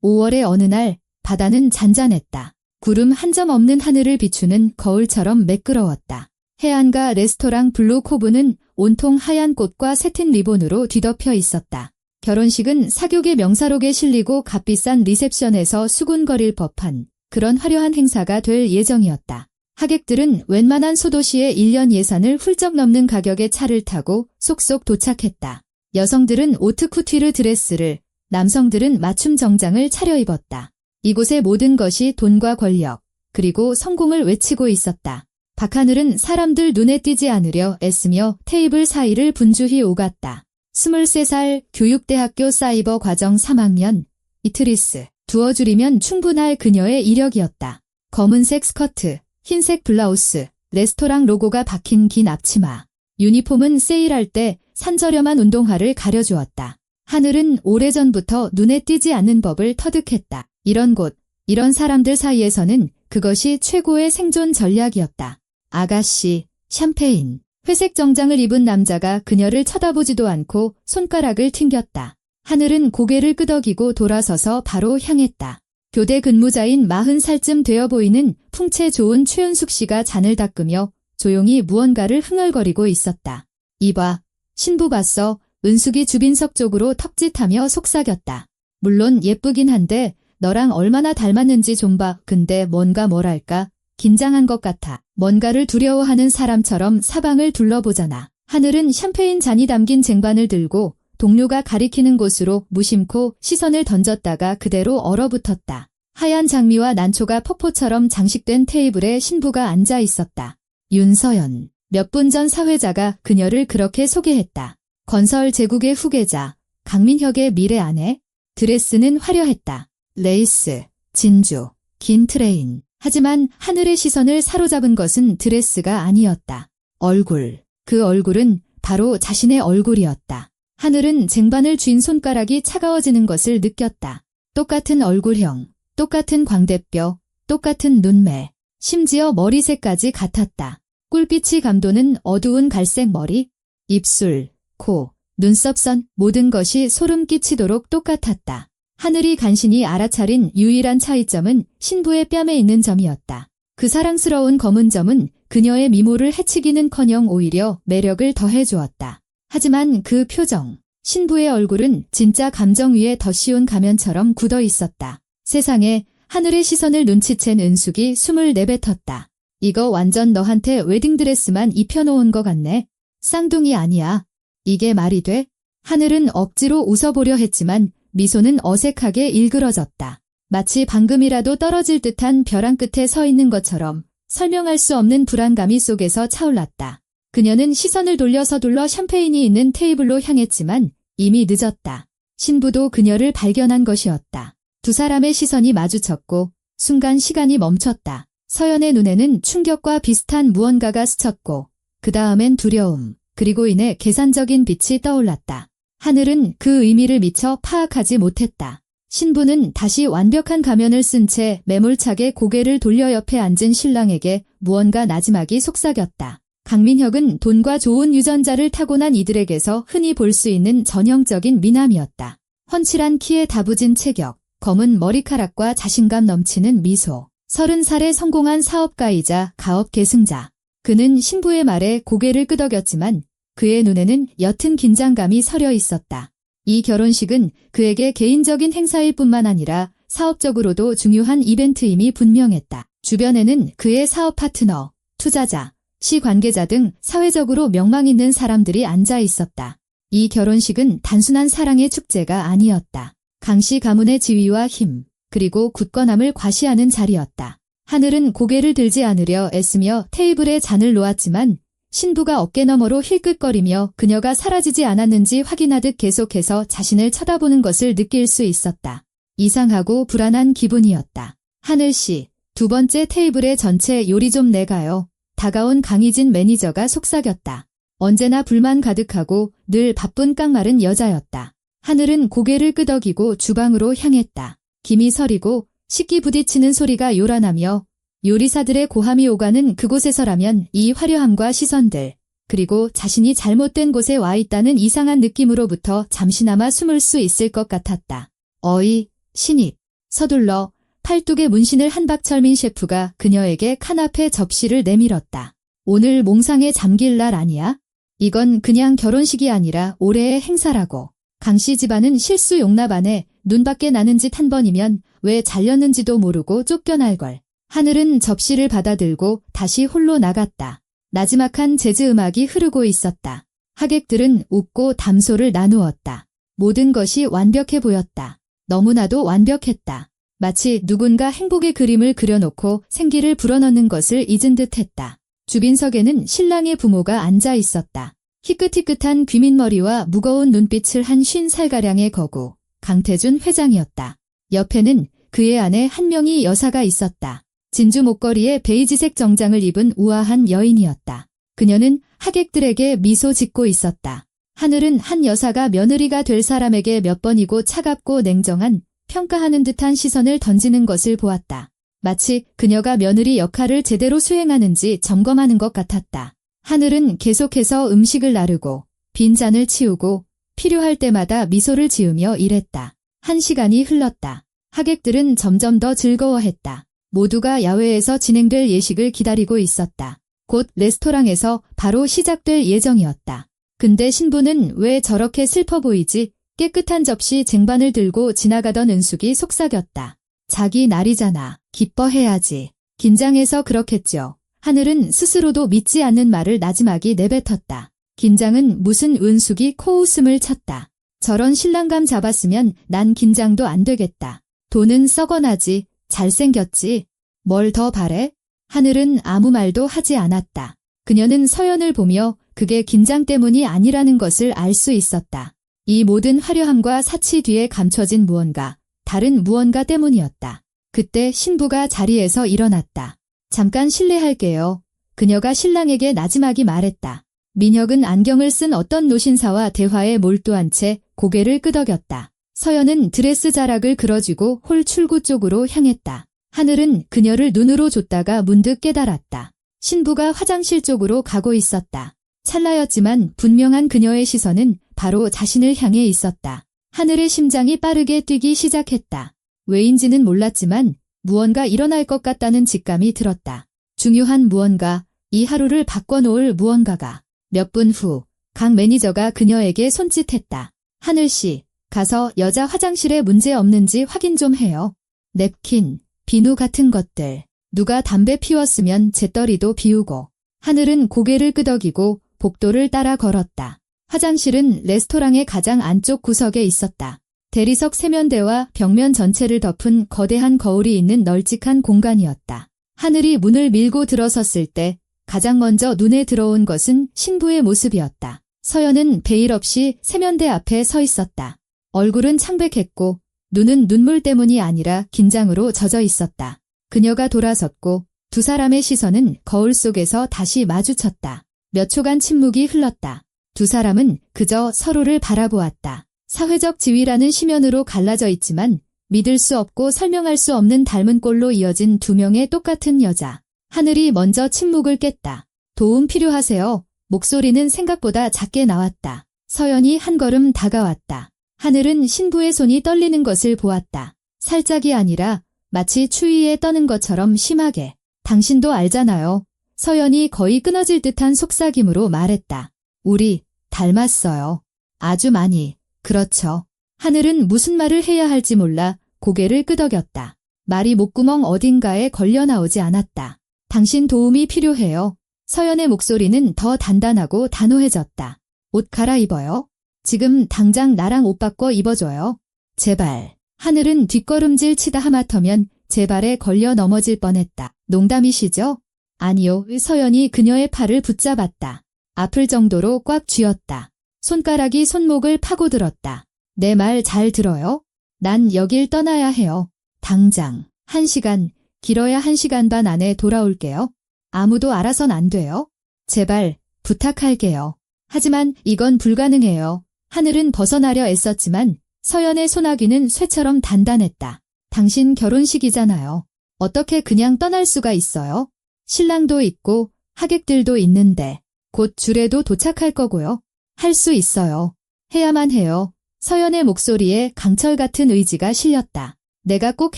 5월의 어느 날 바다는 잔잔했다. 구름 한 점 없는 하늘을 비추는 거울처럼 매끄러웠다. 해안가 레스토랑 블루 코브는 온통 하얀 꽃과 새튼 리본으로 뒤덮여 있었다. 결혼식은 사교계 명사록에 실리고 값비싼 리셉션에서 수군거릴 법한 그런 화려한 행사가 될 예정이었다. 하객들은 웬만한 소도시의 1년 예산을 훌쩍 넘는 가격의 차를 타고 속속 도착했다. 여성들은 오트쿠티르 드레스를, 남성들은 맞춤 정장을 차려입었다. 이곳의 모든 것이 돈과 권력, 그리고 성공을 외치고 있었다. 박하늘은 사람들 눈에 띄지 않으려 애쓰며 테이블 사이를 분주히 오갔다. 23살 교육대학교 사이버 과정 3학년 이트리스. 두어 줄이면 충분할 그녀의 이력이었다. 검은색 스커트, 흰색 블라우스, 레스토랑 로고가 박힌 긴 앞치마. 유니폼은 세일할 때 산저렴한 운동화를 가려주었다. 하늘은 오래전부터 눈에 띄지 않는 법을 터득했다. 이런 곳, 이런 사람들 사이에서는 그것이 최고의 생존 전략이었다. 아가씨, 샴페인. 회색 정장을 입은 남자가 그녀를 쳐다보지도 않고 손가락을 튕겼다. 하늘은 고개를 끄덕이고 돌아서서 바로 향했다. 교대 근무자인 40살쯤 되어 보이는 풍채 좋은 최은숙 씨가 잔을 닦으며 조용히 무언가를 흥얼거리고 있었다. 이봐, 신부 봤어? 은숙이 주빈석 쪽으로 턱짓하며 속삭였다. 물론 예쁘긴 한데 너랑 얼마나 닮았는지 좀 봐. 근데 뭔가 뭐랄까 긴장한 것 같아. 뭔가를 두려워하는 사람처럼 사방을 둘러보잖아. 하늘은 샴페인 잔이 담긴 쟁반을 들고 동료가 가리키는 곳으로 무심코 시선을 던졌다가 그대로 얼어붙었다. 하얀 장미와 난초가 폭포처럼 장식된 테이블에 신부가 앉아 있었다. 윤서연. 몇 분 전 사회자가 그녀를 그렇게 소개했다. 건설 제국의 후계자, 강민혁의 미래 아내. 드레스는 화려했다. 레이스, 진주, 긴 트레인. 하지만 하늘의 시선을 사로잡은 것은 드레스가 아니었다. 얼굴. 그 얼굴은 바로 자신의 얼굴이었다. 하늘은 쟁반을 쥔 손가락이 차가워지는 것을 느꼈다. 똑같은 얼굴형, 똑같은 광대뼈, 똑같은 눈매, 심지어 머리색까지 같았다. 꿀빛이 감도는 어두운 갈색 머리, 입술, 코, 눈썹선 모든 것이 소름 끼치도록 똑같았다. 하늘이 간신히 알아차린 유일한 차이점은 신부의 뺨에 있는 점이었다. 그 사랑스러운 검은 점은 그녀의 미모를 해치기는커녕 오히려 매력을 더해주었다. 하지만 그 표정, 신부의 얼굴은 진짜 감정 위에 덧씌운 가면처럼 굳어 있었다. 세상에 하늘의 시선을 눈치챈 은숙이 숨을 내뱉었다. 이거 완전 너한테 웨딩드레스만 입혀놓은 것 같네. 쌍둥이 아니야. 이게 말이 돼? 하늘은 억지로 웃어보려 했지만 미소는 어색하게 일그러졌다. 마치 방금이라도 떨어질 듯한 벼랑 끝에 서 있는 것처럼 설명할 수 없는 불안감이 속에서 차올랐다. 그녀는 시선을 돌려 서둘러 샴페인이 있는 테이블로 향했지만 이미 늦었다. 신부도 그녀를 발견한 것이었다. 두 사람의 시선이 마주쳤고 순간 시간이 멈췄다. 서연의 눈에는 충격과 비슷한 무언가가 스쳤고 그 다음엔 두려움, 그리고 이내 계산적인 빛이 떠올랐다. 하늘은 그 의미를 미처 파악하지 못했다. 신부는 다시 완벽한 가면을 쓴 채 매몰차게 고개를 돌려 옆에 앉은 신랑에게 무언가 나지막이 속삭였다. 강민혁은 돈과 좋은 유전자를 타고난 이들에게서 흔히 볼 수 있는 전형적인 미남이었다. 훤칠한 키에 다부진 체격, 검은 머리카락과 자신감 넘치는 미소. 30살에 성공한 사업가이자 가업 계승자. 그는 신부의 말에 고개를 끄덕였지만 그의 눈에는 옅은 긴장감이 서려 있었다. 이 결혼식은 그에게 개인적인 행사일 뿐만 아니라 사업적으로도 중요한 이벤트임이 분명했다. 주변에는 그의 사업 파트너, 투자자, 시 관계자 등 사회적으로 명망 있는 사람들이 앉아 있었다. 이 결혼식은 단순한 사랑의 축제가 아니었다. 강씨 가문의 지위와 힘, 그리고 굳건함을 과시하는 자리였다. 하늘은 고개를 들지 않으려 애쓰며 테이블에 잔을 놓았지만 신부가 어깨너머로 힐끗거리며 그녀가 사라지지 않았는지 확인하듯 계속해서 자신을 쳐다보는 것을 느낄 수 있었다. 이상하고 불안한 기분이었다. 하늘씨, 두 번째 테이블의 전체 요리 좀 내가요. 다가온 강희진 매니저가 속삭였다. 언제나 불만 가득하고 늘 바쁜 깡마른 여자였다. 하늘은 고개를 끄덕이고 주방으로 향했다. 김이 서리고 식기 부딪히는 소리가 요란하며 요리사들의 고함이 오가는 그곳에서라면 이 화려함과 시선들, 그리고 자신이 잘못된 곳에 와 있다는 이상한 느낌으로부터 잠시나마 숨을 수 있을 것 같았다. 어이, 신입. 서둘러 팔뚝에 문신을 한 박철민 셰프가 그녀에게 칸 앞에 접시를 내밀었다. 오늘 몽상에 잠길 날 아니야? 이건 그냥 결혼식이 아니라 올해의 행사라고. 강씨 집안은 실수 용납 안 해. 눈밖에 나는 짓 한 번이면 왜 잘렸는지도 모르고 쫓겨날걸. 하늘은 접시를 받아들고 다시 홀로 나갔다. 나지막한 재즈 음악이 흐르고 있었다. 하객들은 웃고 담소를 나누었다. 모든 것이 완벽해 보였다. 너무나도 완벽했다. 마치 누군가 행복의 그림을 그려놓고 생기를 불어넣는 것을 잊은 듯했다. 주빈석에는 신랑의 부모가 앉아 있었다. 희끗희끗한 귀민머리와 무거운 눈빛을 한 50살가량의 거구, 강태준 회장이었다. 옆에는 그의 아내 한 명의 여사가 있었다. 진주 목걸이에 베이지색 정장을 입은 우아한 여인이었다. 그녀는 하객들에게 미소 짓고 있었다. 하늘은 한 여사가 며느리가 될 사람에게 몇 번이고 차갑고 냉정한 평가하는 듯한 시선을 던지는 것을 보았다. 마치 그녀가 며느리 역할을 제대로 수행하는지 점검하는 것 같았다. 하늘은 계속해서 음식을 나르고 빈잔을 치우고 필요할 때마다 미소를 지으며 일했다. 1시간이 흘렀다. 하객들은 점점 더 즐거워했다. 모두가 야외에서 진행될 예식을 기다리고 있었다. 곧 레스토랑에서 바로 시작될 예정이었다. 근데 신부는 왜 저렇게 슬퍼 보이지? 깨끗한 접시 쟁반을 들고 지나가던 은숙이 속삭였다. 자기 날이잖아. 기뻐해야지. 긴장해서 그렇겠죠. 하늘은 스스로도 믿지 않는 말을 나지막이 내뱉었다. 긴장은 무슨 은숙이 코웃음을 쳤다. 저런 신랑감 잡았으면 난 긴장도 안 되겠다. 돈은 썩어나지. 잘생겼지. 뭘 더 바래? 하늘은 아무 말도 하지 않았다. 그녀는 서연을 보며 그게 긴장 때문이 아니라는 것을 알 수 있었다. 이 모든 화려함과 사치 뒤에 감춰진 무언가, 다른 무언가 때문이었다. 그때 신부가 자리에서 일어났다. 잠깐 실례할게요. 그녀가 신랑에게 나지막이 말했다. 민혁은 안경을 쓴 어떤 노신사와 대화에 몰두한 채 고개를 끄덕였다. 서연은 드레스 자락을 그려쥐고 홀 출구 쪽으로 향했다. 하늘은 그녀를 눈으로 줬다가 문득 깨달았다. 신부가 화장실 쪽으로 가고 있었다. 찰나였지만 분명한 그녀의 시선은 바로 자신을 향해 있었다. 하늘의 심장이 빠르게 뛰기 시작했다. 왜인지는 몰랐지만 무언가 일어날 것 같다는 직감이 들었다. 중요한 무언가, 이 하루를 바꿔놓을 무언가가. 몇 분 후, 강 매니저가 그녀에게 손짓했다. 하늘씨, 가서 여자 화장실에 문제 없는지 확인 좀 해요. 냅킨, 비누 같은 것들. 누가 담배 피웠으면 재떨이도 비우고. 하늘은 고개를 끄덕이고 복도를 따라 걸었다. 화장실은 레스토랑의 가장 안쪽 구석에 있었다. 대리석 세면대와 벽면 전체를 덮은 거대한 거울이 있는 널찍한 공간이었다. 하늘이 문을 밀고 들어섰을 때 가장 먼저 눈에 들어온 것은 신부의 모습이었다. 서연은 베일 없이 세면대 앞에 서 있었다. 얼굴은 창백했고 눈은 눈물 때문이 아니라 긴장으로 젖어 있었다. 그녀가 돌아섰고 두 사람의 시선은 거울 속에서 다시 마주쳤다. 몇 초간 침묵이 흘렀다. 두 사람은 그저 서로를 바라보았다. 사회적 지위라는 심연으로 갈라져 있지만 믿을 수 없고 설명할 수 없는 닮은 꼴로 이어진 두 명의 똑같은 여자. 하늘이 먼저 침묵을 깼다. 도움 필요하세요? 목소리는 생각보다 작게 나왔다. 서연이 한 걸음 다가왔다. 하늘은 신부의 손이 떨리는 것을 보았다. 살짝이 아니라 마치 추위에 떠는 것처럼 심하게. 당신도 알잖아요. 서연이 거의 끊어질 듯한 속삭임으로 말했다. 우리 닮았어요. 아주 많이. 그렇죠. 하늘은 무슨 말을 해야 할지 몰라 고개를 끄덕였다. 말이 목구멍 어딘가에 걸려 나오지 않았다. 당신 도움이 필요해요. 서연의 목소리는 더 단단하고 단호해졌다. 옷 갈아입어요. 지금 당장 나랑 옷 바꿔 입어줘요. 제발. 하늘은 뒷걸음질 치다 하마터면 제 발에 걸려 넘어질 뻔했다. 농담이시죠? 아니요. 서연이 그녀의 팔을 붙잡았다. 아플 정도로 꽉 쥐었다. 손가락이 손목을 파고들었다. 내 말 잘 들어요? 난 여길 떠나야 해요. 당장. 1시간, 길어야 1시간 반 안에 돌아올게요. 아무도 알아선 안 돼요. 제발 부탁할게요. 하지만 이건 불가능해요. 하늘은 벗어나려 애썼지만 서연의 소나기는 쇠처럼 단단했다. 당신 결혼식이잖아요. 어떻게 그냥 떠날 수가 있어요? 신랑도 있고 하객들도 있는데 곧 줄에도 도착할 거고요. 할 수 있어요. 해야만 해요. 서연의 목소리에 강철 같은 의지가 실렸다. 내가 꼭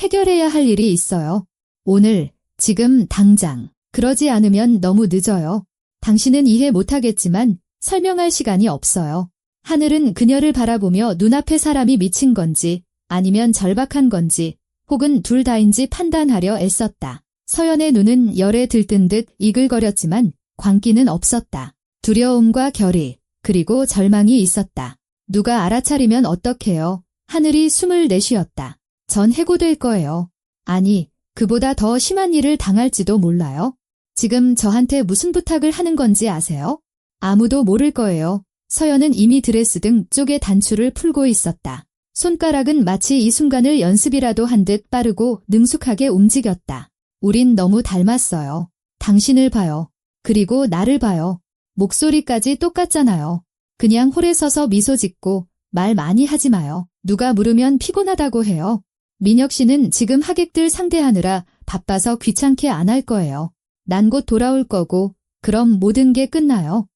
해결해야 할 일이 있어요. 오늘, 지금, 당장. 그러지 않으면 너무 늦어요. 당신은 이해 못하겠지만 설명할 시간이 없어요. 하늘은 그녀를 바라보며 눈앞의 사람이 미친 건지 아니면 절박한 건지 혹은 둘 다인지 판단하려 애썼다. 서연의 눈은 열에 들뜬 듯 이글거렸지만 광기는 없었다. 두려움과 결의, 그리고 절망이 있었다. 누가 알아차리면 어떡해요? 하늘이 숨을 내쉬었다. 전 해고될 거예요. 아니, 그보다 더 심한 일을 당할지도 몰라요. 지금 저한테 무슨 부탁을 하는 건지 아세요? 아무도 모를 거예요. 서연은 이미 드레스 등 쪽의 단추를 풀고 있었다. 손가락은 마치 이 순간을 연습이라도 한 듯 빠르고 능숙하게 움직였다. 우린 너무 닮았어요. 당신을 봐요. 그리고 나를 봐요. 목소리까지 똑같잖아요. 그냥 홀에 서서 미소 짓고 말 많이 하지 마요. 누가 물으면 피곤하다고 해요. 민혁 씨는 지금 하객들 상대하느라 바빠서 귀찮게 안 할 거예요. 난 곧 돌아올 거고 그럼 모든 게 끝나요.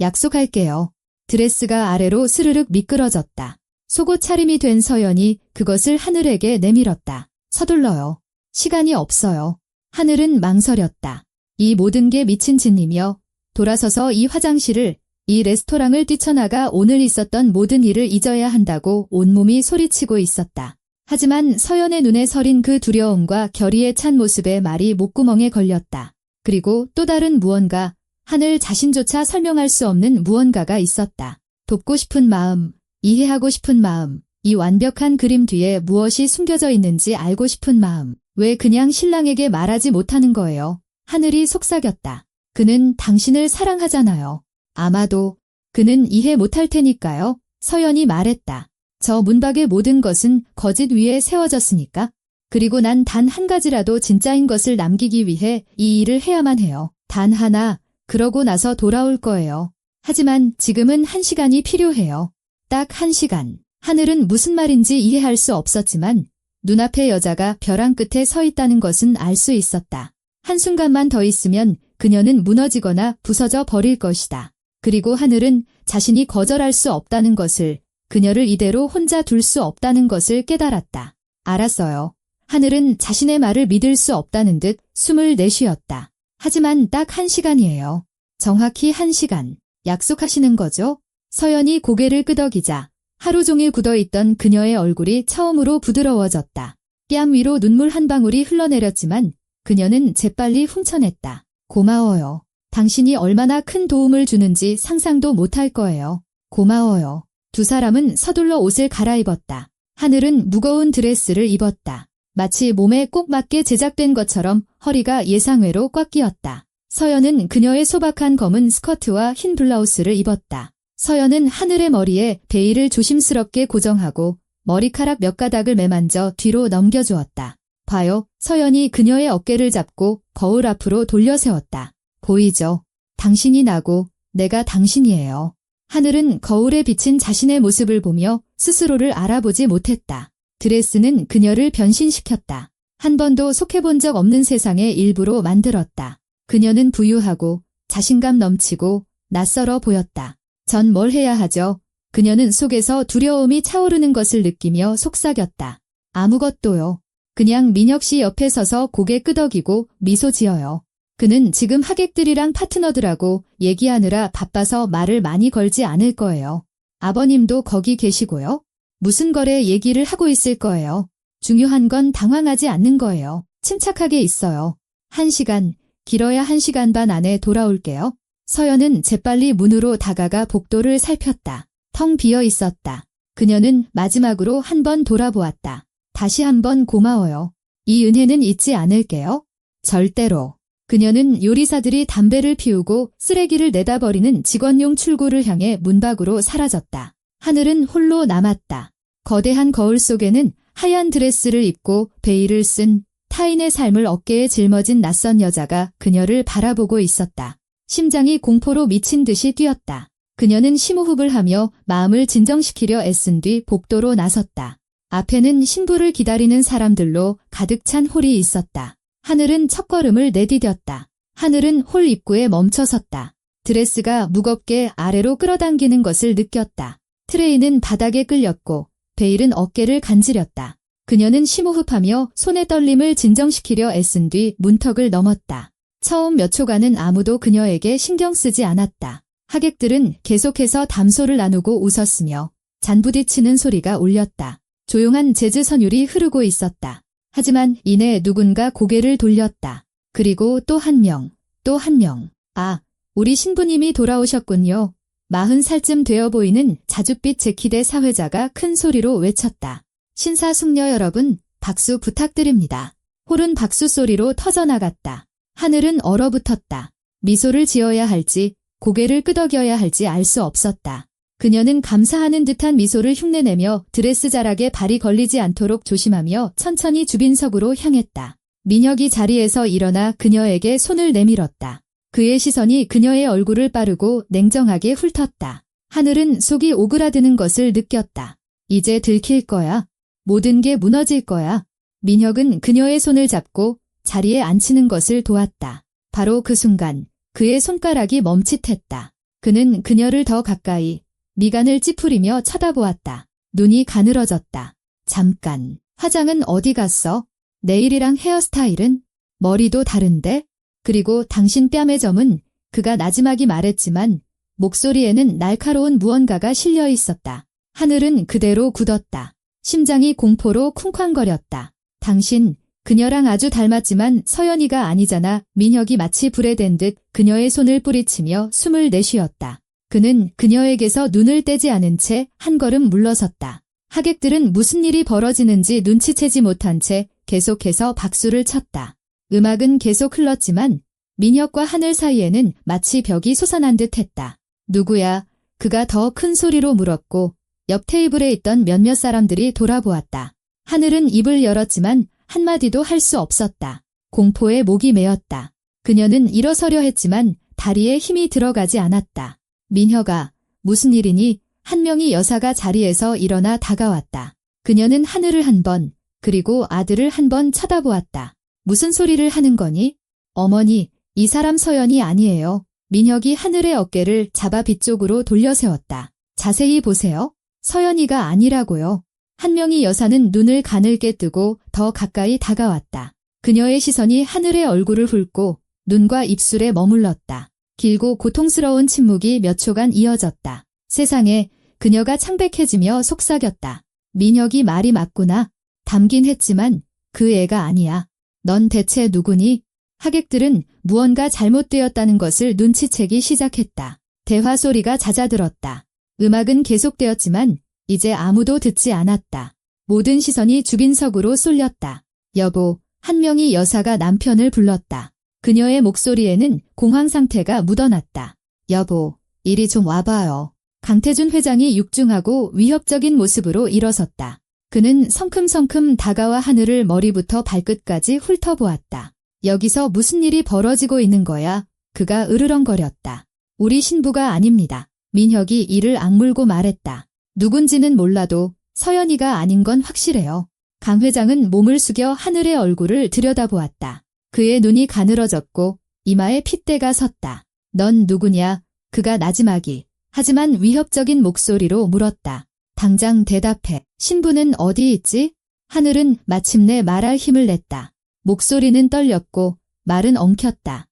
약속할게요. 드레스가 아래로 스르륵 미끄러졌다. 속옷 차림이 된 서연이 그것을 하늘에게 내밀었다. 서둘러요. 시간이 없어요. 하늘은 망설였다. 이 모든 게 미친 짓이며 돌아서서 이 화장실을, 이 레스토랑을 뛰쳐나가 오늘 있었던 모든 일을 잊어야 한다고 온몸이 소리치고 있었다. 하지만 서연의 눈에 서린 그 두려움과 결의에 찬 모습에 말이 목구멍에 걸렸다. 그리고 또 다른 무언가, 하늘 자신조차 설명할 수 없는 무언가가 있었다. 돕고 싶은 마음, 이해하고 싶은 마음, 이 완벽한 그림 뒤에 무엇이 숨겨져 있는지 알고 싶은 마음. 왜 그냥 신랑에게 말하지 못하는 거예요? 하늘이 속삭였다. 그는 당신을 사랑하잖아요. 아마도 그는 이해 못할 테니까요. 서연이 말했다. 저 문밖의 모든 것은 거짓 위에 세워졌으니까. 그리고 난 단 한 가지라도 진짜인 것을 남기기 위해 이 일을 해야만 해요. 단 하나, 그러고 나서 돌아올 거예요. 하지만 지금은 1시간이 필요해요. 딱 1시간. 하늘은 무슨 말인지 이해할 수 없었지만 눈앞의 여자가 벼랑 끝에 서 있다는 것은 알 수 있었다. 한순간만 더 있으면 그녀는 무너지거나 부서져 버릴 것이다. 그리고 하늘은 자신이 거절할 수 없다는 것을, 그녀를 이대로 혼자 둘 수 없다는 것을 깨달았다. 알았어요. 하늘은 자신의 말을 믿을 수 없다는 듯 숨을 내쉬었다. 하지만 딱 1시간이에요. 정확히 1시간. 약속하시는 거죠? 서연이 고개를 끄덕이자 하루 종일 굳어있던 그녀의 얼굴이 처음으로 부드러워졌다. 뺨 위로 눈물 한 방울이 흘러내렸지만 그녀는 재빨리 훔쳐냈다. 고마워요. 당신이 얼마나 큰 도움을 주는지 상상도 못할 거예요. 고마워요. 두 사람은 서둘러 옷을 갈아입었다. 하늘은 무거운 드레스를 입었다. 마치 몸에 꼭 맞게 제작된 것처럼 허리가 예상외로 꽉 끼었다. 서연은 그녀의 소박한 검은 스커트와 흰 블라우스를 입었다. 서연은 하늘의 머리에 베일을 조심스럽게 고정하고 머리카락 몇 가닥을 매만져 뒤로 넘겨주었다. 봐요. 서연이 그녀의 어깨를 잡고 거울 앞으로 돌려 세웠다. 보이죠? 당신이 나고 내가 당신이에요. 하늘은 거울에 비친 자신의 모습을 보며 스스로를 알아보지 못했다. 드레스는 그녀를 변신시켰다. 한 번도 속해본 적 없는 세상의 일부로 만들었다. 그녀는 부유하고 자신감 넘치고 낯설어 보였다. 전 뭘 해야 하죠? 그녀는 속에서 두려움이 차오르는 것을 느끼며 속삭였다. 아무것도요. 그냥 민혁 씨 옆에 서서 고개 끄덕이고 미소 지어요. 그는 지금 하객들이랑 파트너들하고 얘기하느라 바빠서 말을 많이 걸지 않을 거예요. 아버님도 거기 계시고요. 무슨 거래 얘기를 하고 있을 거예요. 중요한 건 당황하지 않는 거예요. 침착하게 있어요. 1시간, 길어야 1시간 반 안에 돌아올게요. 서연은 재빨리 문으로 다가가 복도를 살폈다. 텅 비어 있었다. 그녀는 마지막으로 한 번 돌아보았다. 다시 한 번 고마워요. 이 은혜는 잊지 않을게요. 절대로. 그녀는 요리사들이 담배를 피우고 쓰레기를 내다버리는 직원용 출구를 향해 문 밖으로 사라졌다. 하늘은 홀로 남았다. 거대한 거울 속에는 하얀 드레스를 입고 베일을 쓴 타인의 삶을 어깨에 짊어진 낯선 여자가 그녀를 바라보고 있었다. 심장이 공포로 미친 듯이 뛰었다. 그녀는 심호흡을 하며 마음을 진정시키려 애쓴 뒤 복도로 나섰다. 앞에는 신부를 기다리는 사람들로 가득 찬 홀이 있었다. 하늘은 첫걸음을 내디뎠다. 하늘은 홀 입구에 멈춰섰다. 드레스가 무겁게 아래로 끌어당기는 것을 느꼈다. 트레이는 바닥에 끌렸고 베일은 어깨를 간지렸다. 그녀는 심호흡하며 손의 떨림을 진정시키려 애쓴 뒤 문턱을 넘었다. 처음 몇 초간은 아무도 그녀에게 신경 쓰지 않았다. 하객들은 계속해서 담소를 나누고 웃었으며 잔부딪히는 소리가 울렸다. 조용한 재즈 선율이 흐르고 있었다. 하지만 이내 누군가 고개를 돌렸다. 그리고 또 한 명, 또 한 명. 아, 우리 신부님이 돌아오셨군요. 40살쯤 되어 보이는 자줏빛 재킷의 사회자가 큰 소리로 외쳤다. 신사숙녀 여러분, 박수 부탁드립니다. 홀은 박수 소리로 터져나갔다. 하늘은 얼어붙었다. 미소를 지어야 할지 고개를 끄덕여야 할지 알 수 없었다. 그녀는 감사하는 듯한 미소를 흉내내며 드레스 자락에 발이 걸리지 않도록 조심하며 천천히 주빈석으로 향했다. 민혁이 자리에서 일어나 그녀에게 손을 내밀었다. 그의 시선이 그녀의 얼굴을 빠르고 냉정하게 훑었다. 하늘은 속이 오그라드는 것을 느꼈다. 이제 들킬 거야. 모든 게 무너질 거야. 민혁은 그녀의 손을 잡고 자리에 앉히는 것을 도왔다. 바로 그 순간 그의 손가락이 멈칫했다. 그는 그녀를 더 가까이 미간을 찌푸리며 쳐다보았다. 눈이 가늘어졌다. 잠깐. 화장은 어디 갔어? 네일이랑 헤어스타일은? 머리도 다른데? 그리고 당신 뺨의 점은? 그가 나지막이 말했지만 목소리에는 날카로운 무언가가 실려 있었다. 하늘은 그대로 굳었다. 심장이 공포로 쿵쾅거렸다. 당신, 그녀랑 아주 닮았지만 서연이가 아니잖아. 민혁이 마치 불에 댄 듯 그녀의 손을 뿌리치며 숨을 내쉬었다. 그는 그녀에게서 눈을 떼지 않은 채 한 걸음 물러섰다. 하객들은 무슨 일이 벌어지는지 눈치채지 못한 채 계속해서 박수를 쳤다. 음악은 계속 흘렀지만 민혁과 하늘 사이에는 마치 벽이 솟아난 듯 했다. 누구야? 그가 더 큰 소리로 물었고 옆 테이블에 있던 몇몇 사람들이 돌아보았다. 하늘은 입을 열었지만 한마디도 할 수 없었다. 공포에 목이 메었다. 그녀는 일어서려 했지만 다리에 힘이 들어가지 않았다. 민혁아, 무슨 일이니? 한 명의 여사가 자리에서 일어나 다가왔다. 그녀는 하늘을 한 번, 그리고 아들을 한 번 쳐다보았다. 무슨 소리를 하는 거니? 어머니, 이 사람 서연이 아니에요. 민혁이 하늘의 어깨를 잡아 빗쪽으로 돌려 세웠다. 자세히 보세요. 서연이가 아니라고요. 한 명의 여사는 눈을 가늘게 뜨고 더 가까이 다가왔다. 그녀의 시선이 하늘의 얼굴을 훑고 눈과 입술에 머물렀다. 길고 고통스러운 침묵이 몇 초간 이어졌다. 세상에, 그녀가 창백해지며 속삭였다. 민혁이 말이 맞구나. 닮긴 했지만 그 애가 아니야. 넌 대체 누구니? 하객들은 무언가 잘못되었다는 것을 눈치채기 시작했다. 대화 소리가 잦아들었다. 음악은 계속되었지만 이제 아무도 듣지 않았다. 모든 시선이 주빈석으로 쏠렸다. 여보, 한 명의 여사가 남편을 불렀다. 그녀의 목소리에는 공황 상태가 묻어났다. 여보, 이리 좀 와봐요. 강태준 회장이 육중하고 위협적인 모습으로 일어섰다. 그는 성큼성큼 다가와 하늘을 머리부터 발끝까지 훑어보았다. 여기서 무슨 일이 벌어지고 있는 거야? 그가 으르렁거렸다. 우리 신부가 아닙니다. 민혁이 이를 악물고 말했다. 누군지는 몰라도 서연이가 아닌 건 확실해요. 강 회장은 몸을 숙여 하늘의 얼굴을 들여다보았다. 그의 눈이 가늘어졌고 이마에 핏대가 섰다. 넌 누구냐? 그가 나지막이 하지만 위협적인 목소리로 물었다. 당장 대답해. 신부는 어디 있지? 하늘은 마침내 말할 힘을 냈다. 목소리는 떨렸고 말은 엉켰다.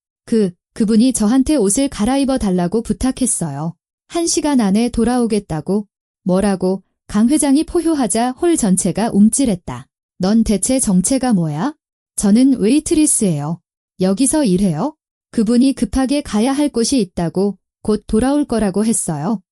그분이 저한테 옷을 갈아입어 달라고 부탁했어요. 1시간 안에 돌아오겠다고. 뭐라고? 강 회장이 포효하자 홀 전체가 움찔했다. 넌 대체 정체가 뭐야? 저는 웨이트리스예요. 여기서 일해요? 그분이 급하게 가야 할 곳이 있다고 곧 돌아올 거라고 했어요.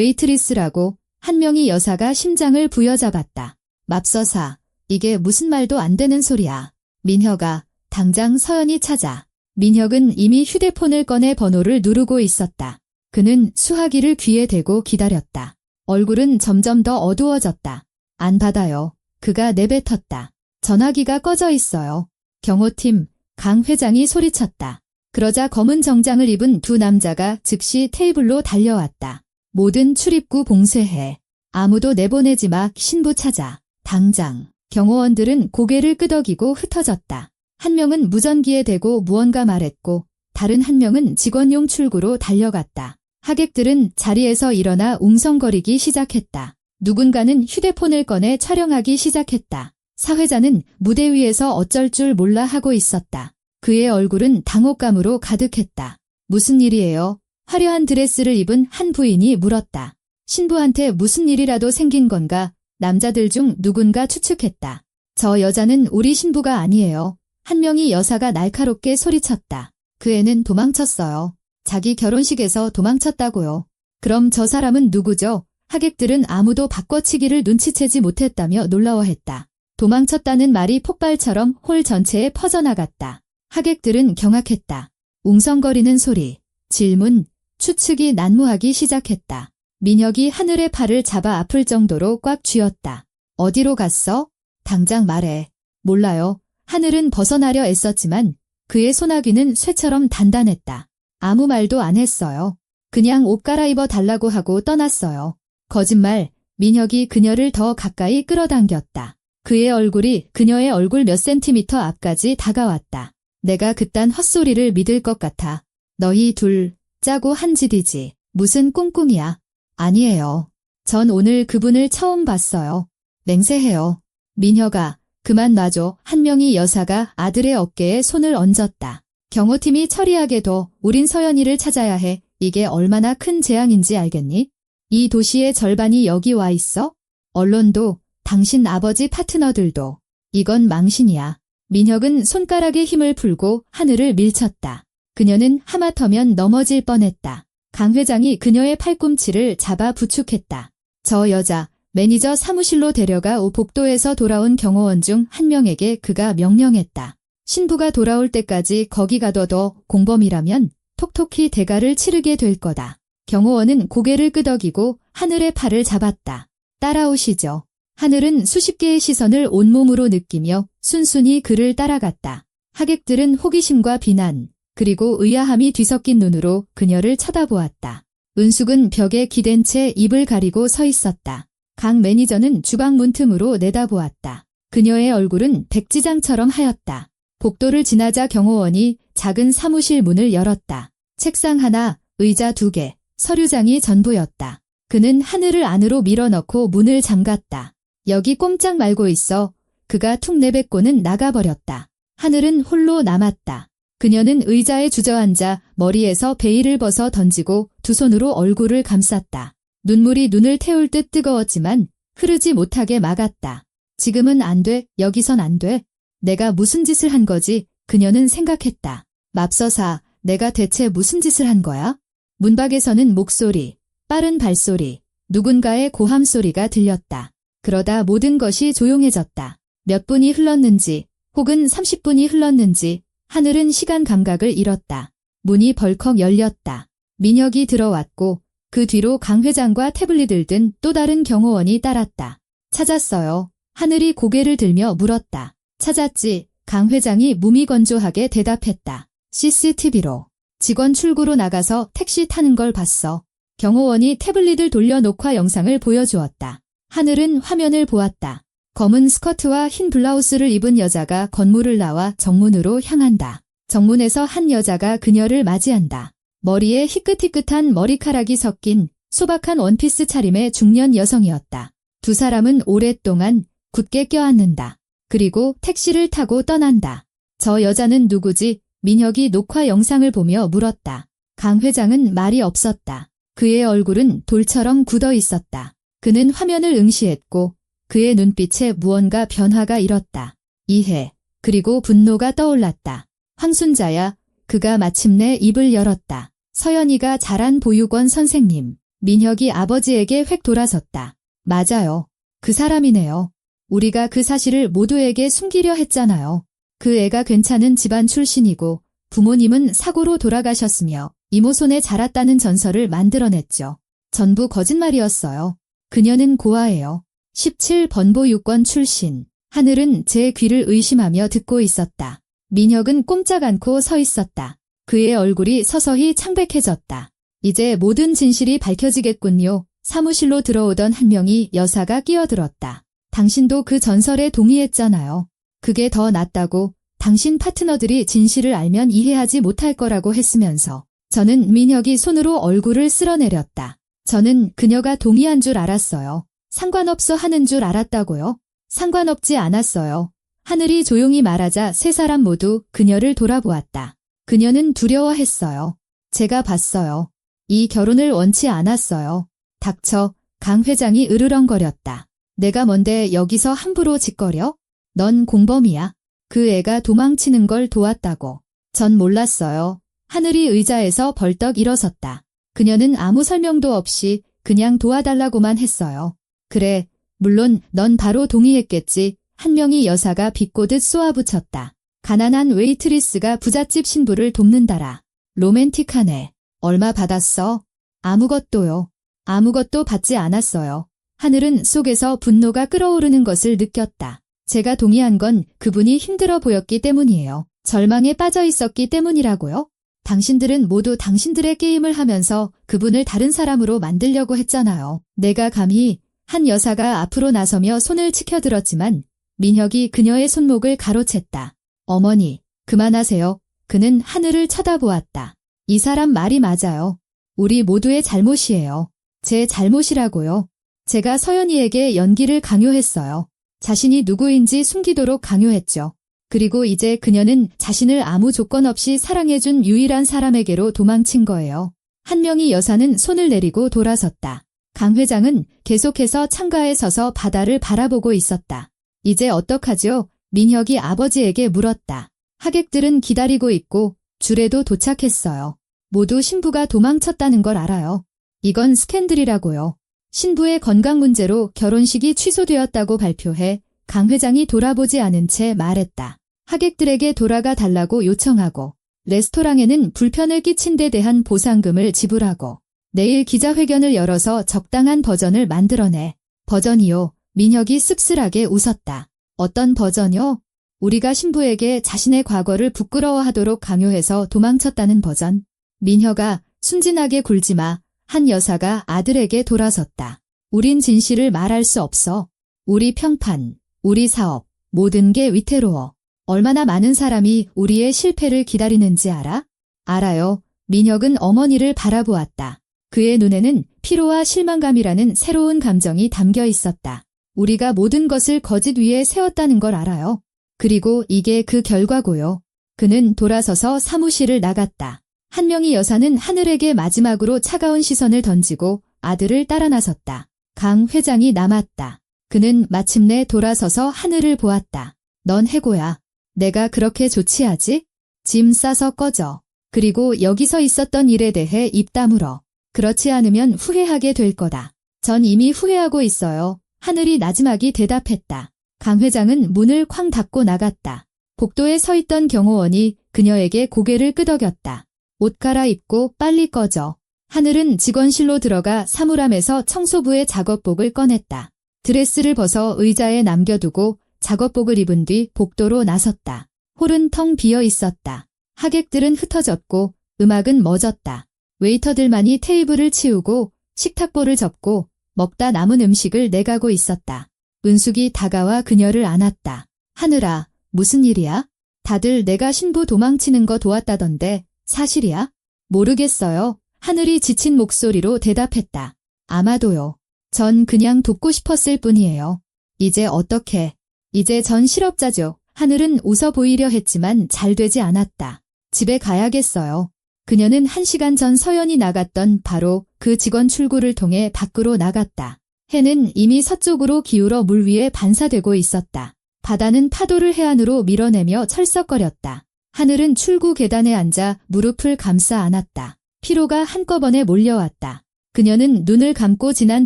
웨이트리스라고 한 명의 여사가 심장을 부여잡았다. 맙서사, 이게 무슨 말도 안 되는 소리야. 민혁아, 당장 서연이 찾아. 민혁은 이미 휴대폰을 꺼내 번호를 누르고 있었다. 그는 수화기를 귀에 대고 기다렸다. 얼굴은 점점 더 어두워졌다. 안 받아요. 그가 내뱉었다. 전화기가 꺼져 있어요. 경호팀, 강 회장이 소리쳤다. 그러자 검은 정장을 입은 두 남자가 즉시 테이블로 달려왔다. 모든 출입구 봉쇄해. 아무도 내보내지 마. 신부 찾아. 당장. 경호원들은 고개를 끄덕이고 흩어졌다. 한 명은 무전기에 대고 무언가 말했고 다른 한 명은 직원용 출구로 달려갔다. 하객들은 자리에서 일어나 웅성거리기 시작했다. 누군가는 휴대폰을 꺼내 촬영하기 시작했다. 사회자는 무대 위에서 어쩔 줄 몰라 하고 있었다. 그의 얼굴은 당혹감으로 가득했다. 무슨 일이에요? 화려한 드레스를 입은 한 부인이 물었다. 신부한테 무슨 일이라도 생긴 건가? 남자들 중 누군가 추측했다. 저 여자는 우리 신부가 아니에요. 한 명의 여사가 날카롭게 소리쳤다. 그 애는 도망쳤어요. 자기 결혼식에서 도망쳤다고요. 그럼 저 사람은 누구죠? 하객들은 아무도 바꿔치기를 눈치채지 못했다며 놀라워했다. 도망쳤다는 말이 폭발처럼 홀 전체에 퍼져나갔다. 하객들은 경악했다. 웅성거리는 소리, 질문, 추측이 난무하기 시작했다. 민혁이 하늘의 팔을 잡아 아플 정도로 꽉 쥐었다. 어디로 갔어? 당장 말해. 몰라요. 하늘은 벗어나려 애썼지만 그의 소나기는 쇠처럼 단단했다. 아무 말도 안 했어요. 그냥 옷 갈아입어 달라고 하고 떠났어요. 거짓말. 민혁이 그녀를 더 가까이 끌어당겼다. 그의 얼굴이 그녀의 얼굴 몇 센티미터 앞까지 다가왔다. 내가 그딴 헛소리를 믿을 것 같아. 너희 둘 짜고 한 짓이지. 무슨 꿍꿍이야. 아니에요. 전 오늘 그분을 처음 봤어요. 맹세해요. 민혁아, 그만 놔줘. 한 명의 여사가 아들의 어깨에 손을 얹었다. 경호팀이 처리하게 둬. 우린 서연이를 찾아야 해. 이게 얼마나 큰 재앙인지 알겠니? 이 도시의 절반이 여기 와 있어? 언론도, 당신 아버지 파트너들도. 이건 망신이야. 민혁은 손가락에 힘을 풀고 하늘을 밀쳤다. 그녀는 하마터면 넘어질 뻔했다. 강 회장이 그녀의 팔꿈치를 잡아 부축했다. 저 여자, 매니저 사무실로 데려가 복도에서 돌아온 경호원 중 한 명에게 그가 명령했다. 신부가 돌아올 때까지 거기 가둬둬. 공범이라면 톡톡히 대가를 치르게 될 거다. 경호원은 고개를 끄덕이고 하늘의 팔을 잡았다. 따라오시죠. 하늘은 수십 개의 시선을 온몸으로 느끼며 순순히 그를 따라갔다. 하객들은 호기심과 비난, 그리고 의아함이 뒤섞인 눈으로 그녀를 쳐다보았다. 은숙은 벽에 기댄 채 입을 가리고 서 있었다. 강 매니저는 주방 문틈으로 내다보았다. 그녀의 얼굴은 백지장처럼 하였다. 복도를 지나자 경호원이 작은 사무실 문을 열었다. 책상 하나, 의자 2개, 서류장이 전부였다. 그는 하늘을 안으로 밀어넣고 문을 잠갔다. 여기 꼼짝 말고 있어. 그가 툭 내뱉고는 나가버렸다. 하늘은 홀로 남았다. 그녀는 의자에 주저앉아 머리에서 베일을 벗어 던지고 두 손으로 얼굴을 감쌌다. 눈물이 눈을 태울 듯 뜨거웠지만 흐르지 못하게 막았다. 지금은 안 돼. 여기선 안 돼. 내가 무슨 짓을 한 거지? 그녀는 생각했다. 맙서사, 내가 대체 무슨 짓을 한 거야? 문 밖에서는 목소리, 빠른 발소리, 누군가의 고함 소리가 들렸다. 그러다 모든 것이 조용해졌다. 몇 분이 흘렀는지 혹은 30분이 흘렀는지 하늘은 시간 감각을 잃었다. 문이 벌컥 열렸다. 민혁이 들어왔고 그 뒤로 강 회장과 태블릿을 든 또 다른 경호원이 따랐다. 찾았어요. 하늘이 고개를 들며 물었다. 찾았지. 강 회장이 무미건조하게 대답했다. CCTV로. 직원 출구로 나가서 택시 타는 걸 봤어. 경호원이 태블릿을 돌려 녹화 영상을 보여주었다. 하늘은 화면을 보았다. 검은 스커트와 흰 블라우스를 입은 여자가 건물을 나와 정문으로 향한다. 정문에서 한 여자가 그녀를 맞이한다. 머리에 희끗희끗한 머리카락이 섞인 소박한 원피스 차림의 중년 여성이었다. 두 사람은 오랫동안 굳게 껴안는다. 그리고 택시를 타고 떠난다. 저 여자는 누구지? 민혁이 녹화 영상을 보며 물었다. 강 회장은 말이 없었다. 그의 얼굴은 돌처럼 굳어 있었다. 그는 화면을 응시했고 그의 눈빛에 무언가 변화가 일었다. 이해, 그리고 분노가 떠올랐다. 황순자야. 그가 마침내 입을 열었다. 서연이가 잘한 보육원 선생님. 민혁이 아버지에게 획 돌아섰다. 맞아요. 그 사람이네요. 우리가 그 사실을 모두에게 숨기려 했잖아요. 그 애가 괜찮은 집안 출신이고 부모님은 사고로 돌아가셨으며 이모 손에 자랐다는 전설을 만들어냈죠. 전부 거짓말이었어요. 그녀는 고아예요. 17번보육권 출신. 하늘은 제 귀를 의심하며 듣고 있었다. 민혁은 꼼짝 않고 서 있었다. 그의 얼굴이 서서히 창백해졌다. 이제 모든 진실이 밝혀지겠군요. 사무실로 들어오던 한 명의 여사가 끼어들었다. 당신도 그 전설에 동의했잖아요. 그게 더 낫다고. 당신 파트너들이 진실을 알면 이해하지 못할 거라고 했으면서. 저는 민혁이 손으로 얼굴을 쓸어내렸다. 저는 그녀가 동의한 줄 알았어요. 상관없어 하는 줄 알았다고요. 상관없지 않았어요. 하늘이 조용히 말하자 세 사람 모두 그녀를 돌아보았다. 그녀는 두려워했어요. 제가 봤어요. 이 결혼을 원치 않았어요. 닥쳐, 강 회장이 으르렁거렸다. 내가 뭔데 여기서 함부로 짓거려? 넌 공범이야. 그 애가 도망치는 걸 도왔다고. 전 몰랐어요. 하늘이 의자에서 벌떡 일어섰다. 그녀는 아무 설명도 없이 그냥 도와달라고만 했어요. 그래, 물론 넌 바로 동의했겠지. 한 명의 여사가 비꼬듯 쏘아붙였다. 가난한 웨이트리스가 부잣집 신부를 돕는다라. 로맨틱하네. 얼마 받았어? 아무것도요. 아무것도 받지 않았어요. 하늘은 속에서 분노가 끓어오르는 것을 느꼈다. 제가 동의한 건 그분이 힘들어 보였기 때문이에요. 절망에 빠져 있었기 때문이라고요? 당신들은 모두 당신들의 게임을 하면서 그분을 다른 사람으로 만들려고 했잖아요. 내가 감히 한 여사가 앞으로 나서며 손을 치켜들었지만 민혁이 그녀의 손목을 가로챘다. 어머니, 그만하세요. 그는 하늘을 쳐다보았다. 이 사람 말이 맞아요. 우리 모두의 잘못이에요. 제 잘못이라고요. 제가 서연이에게 연기를 강요했어요. 자신이 누구인지 숨기도록 강요했죠. 그리고 이제 그녀는 자신을 아무 조건 없이 사랑해준 유일한 사람에게로 도망친 거예요. 한 명의 여사는 손을 내리고 돌아섰다. 강 회장은 계속해서 창가에 서서 바다를 바라보고 있었다. 이제 어떡하죠? 민혁이 아버지에게 물었다. 하객들은 기다리고 있고 줄에도 도착했어요. 모두 신부가 도망쳤다는 걸 알아요. 이건 스캔들이라고요. 신부의 건강 문제로 결혼식이 취소되었다고 발표해 강 회장이 돌아보지 않은 채 말했다. 하객들에게 돌아가 달라고 요청하고 레스토랑에는 불편을 끼친 데 대한 보상금을 지불하고 내일 기자회견을 열어서 적당한 버전을 만들어내. 버전이요. 민혁이 씁쓸하게 웃었다. 어떤 버전요? 우리가 신부에게 자신의 과거를 부끄러워하도록 강요해서 도망쳤다는 버전. 민혁아, 순진하게 굴지 마. 한 여사가 아들에게 돌아섰다. 우린 진실을 말할 수 없어. 우리 평판, 우리 사업, 모든 게 위태로워. 얼마나 많은 사람이 우리의 실패를 기다리는지 알아? 알아요. 민혁은 어머니를 바라보았다. 그의 눈에는 피로와 실망감이라는 새로운 감정이 담겨 있었다. 우리가 모든 것을 거짓 위에 세웠다는 걸 알아요. 그리고 이게 그 결과고요. 그는 돌아서서 사무실을 나갔다. 한 명의 여사는 하늘에게 마지막으로 차가운 시선을 던지고 아들을 따라 나섰다. 강 회장이 남았다. 그는 마침내 돌아서서 하늘을 보았다. 넌 해고야. 내가 그렇게 조치하지? 짐 싸서 꺼져. 그리고 여기서 있었던 일에 대해 입 다물어. 그렇지 않으면 후회하게 될 거다. 전 이미 후회하고 있어요. 하늘이 나지막이 대답했다. 강 회장은 문을 쾅 닫고 나갔다. 복도에 서 있던 경호원이 그녀에게 고개를 끄덕였다. 옷 갈아입고 빨리 꺼져. 하늘은 직원실로 들어가 사물함에서 청소부의 작업복을 꺼냈다. 드레스를 벗어 의자에 남겨두고 작업복을 입은 뒤 복도로 나섰다. 홀은 텅 비어 있었다. 하객들은 흩어졌고 음악은 멎었다. 웨이터들만이 테이블을 치우고 식탁보를 접고 먹다 남은 음식을 내가고 있었다. 은숙이 다가와 그녀를 안았다. 하늘아, 무슨 일이야? 다들 내가 신부 도망치는 거 도왔다던데 사실이야? 모르겠어요. 하늘이 지친 목소리로 대답했다. 아마도요. 전 그냥 돕고 싶었을 뿐이에요. 이제 어떻게? 이제 전 실업자죠. 하늘은 웃어 보이려 했지만 잘 되지 않았다. 집에 가야겠어요. 그녀는 1시간 전 서연이 나갔던 바로 그 직원 출구를 통해 밖으로 나갔다. 해는 이미 서쪽으로 기울어 물 위에 반사되고 있었다. 바다는 파도를 해안으로 밀어내며 철썩거렸다. 하늘은 출구 계단에 앉아 무릎을 감싸 안았다. 피로가 한꺼번에 몰려왔다. 그녀는 눈을 감고 지난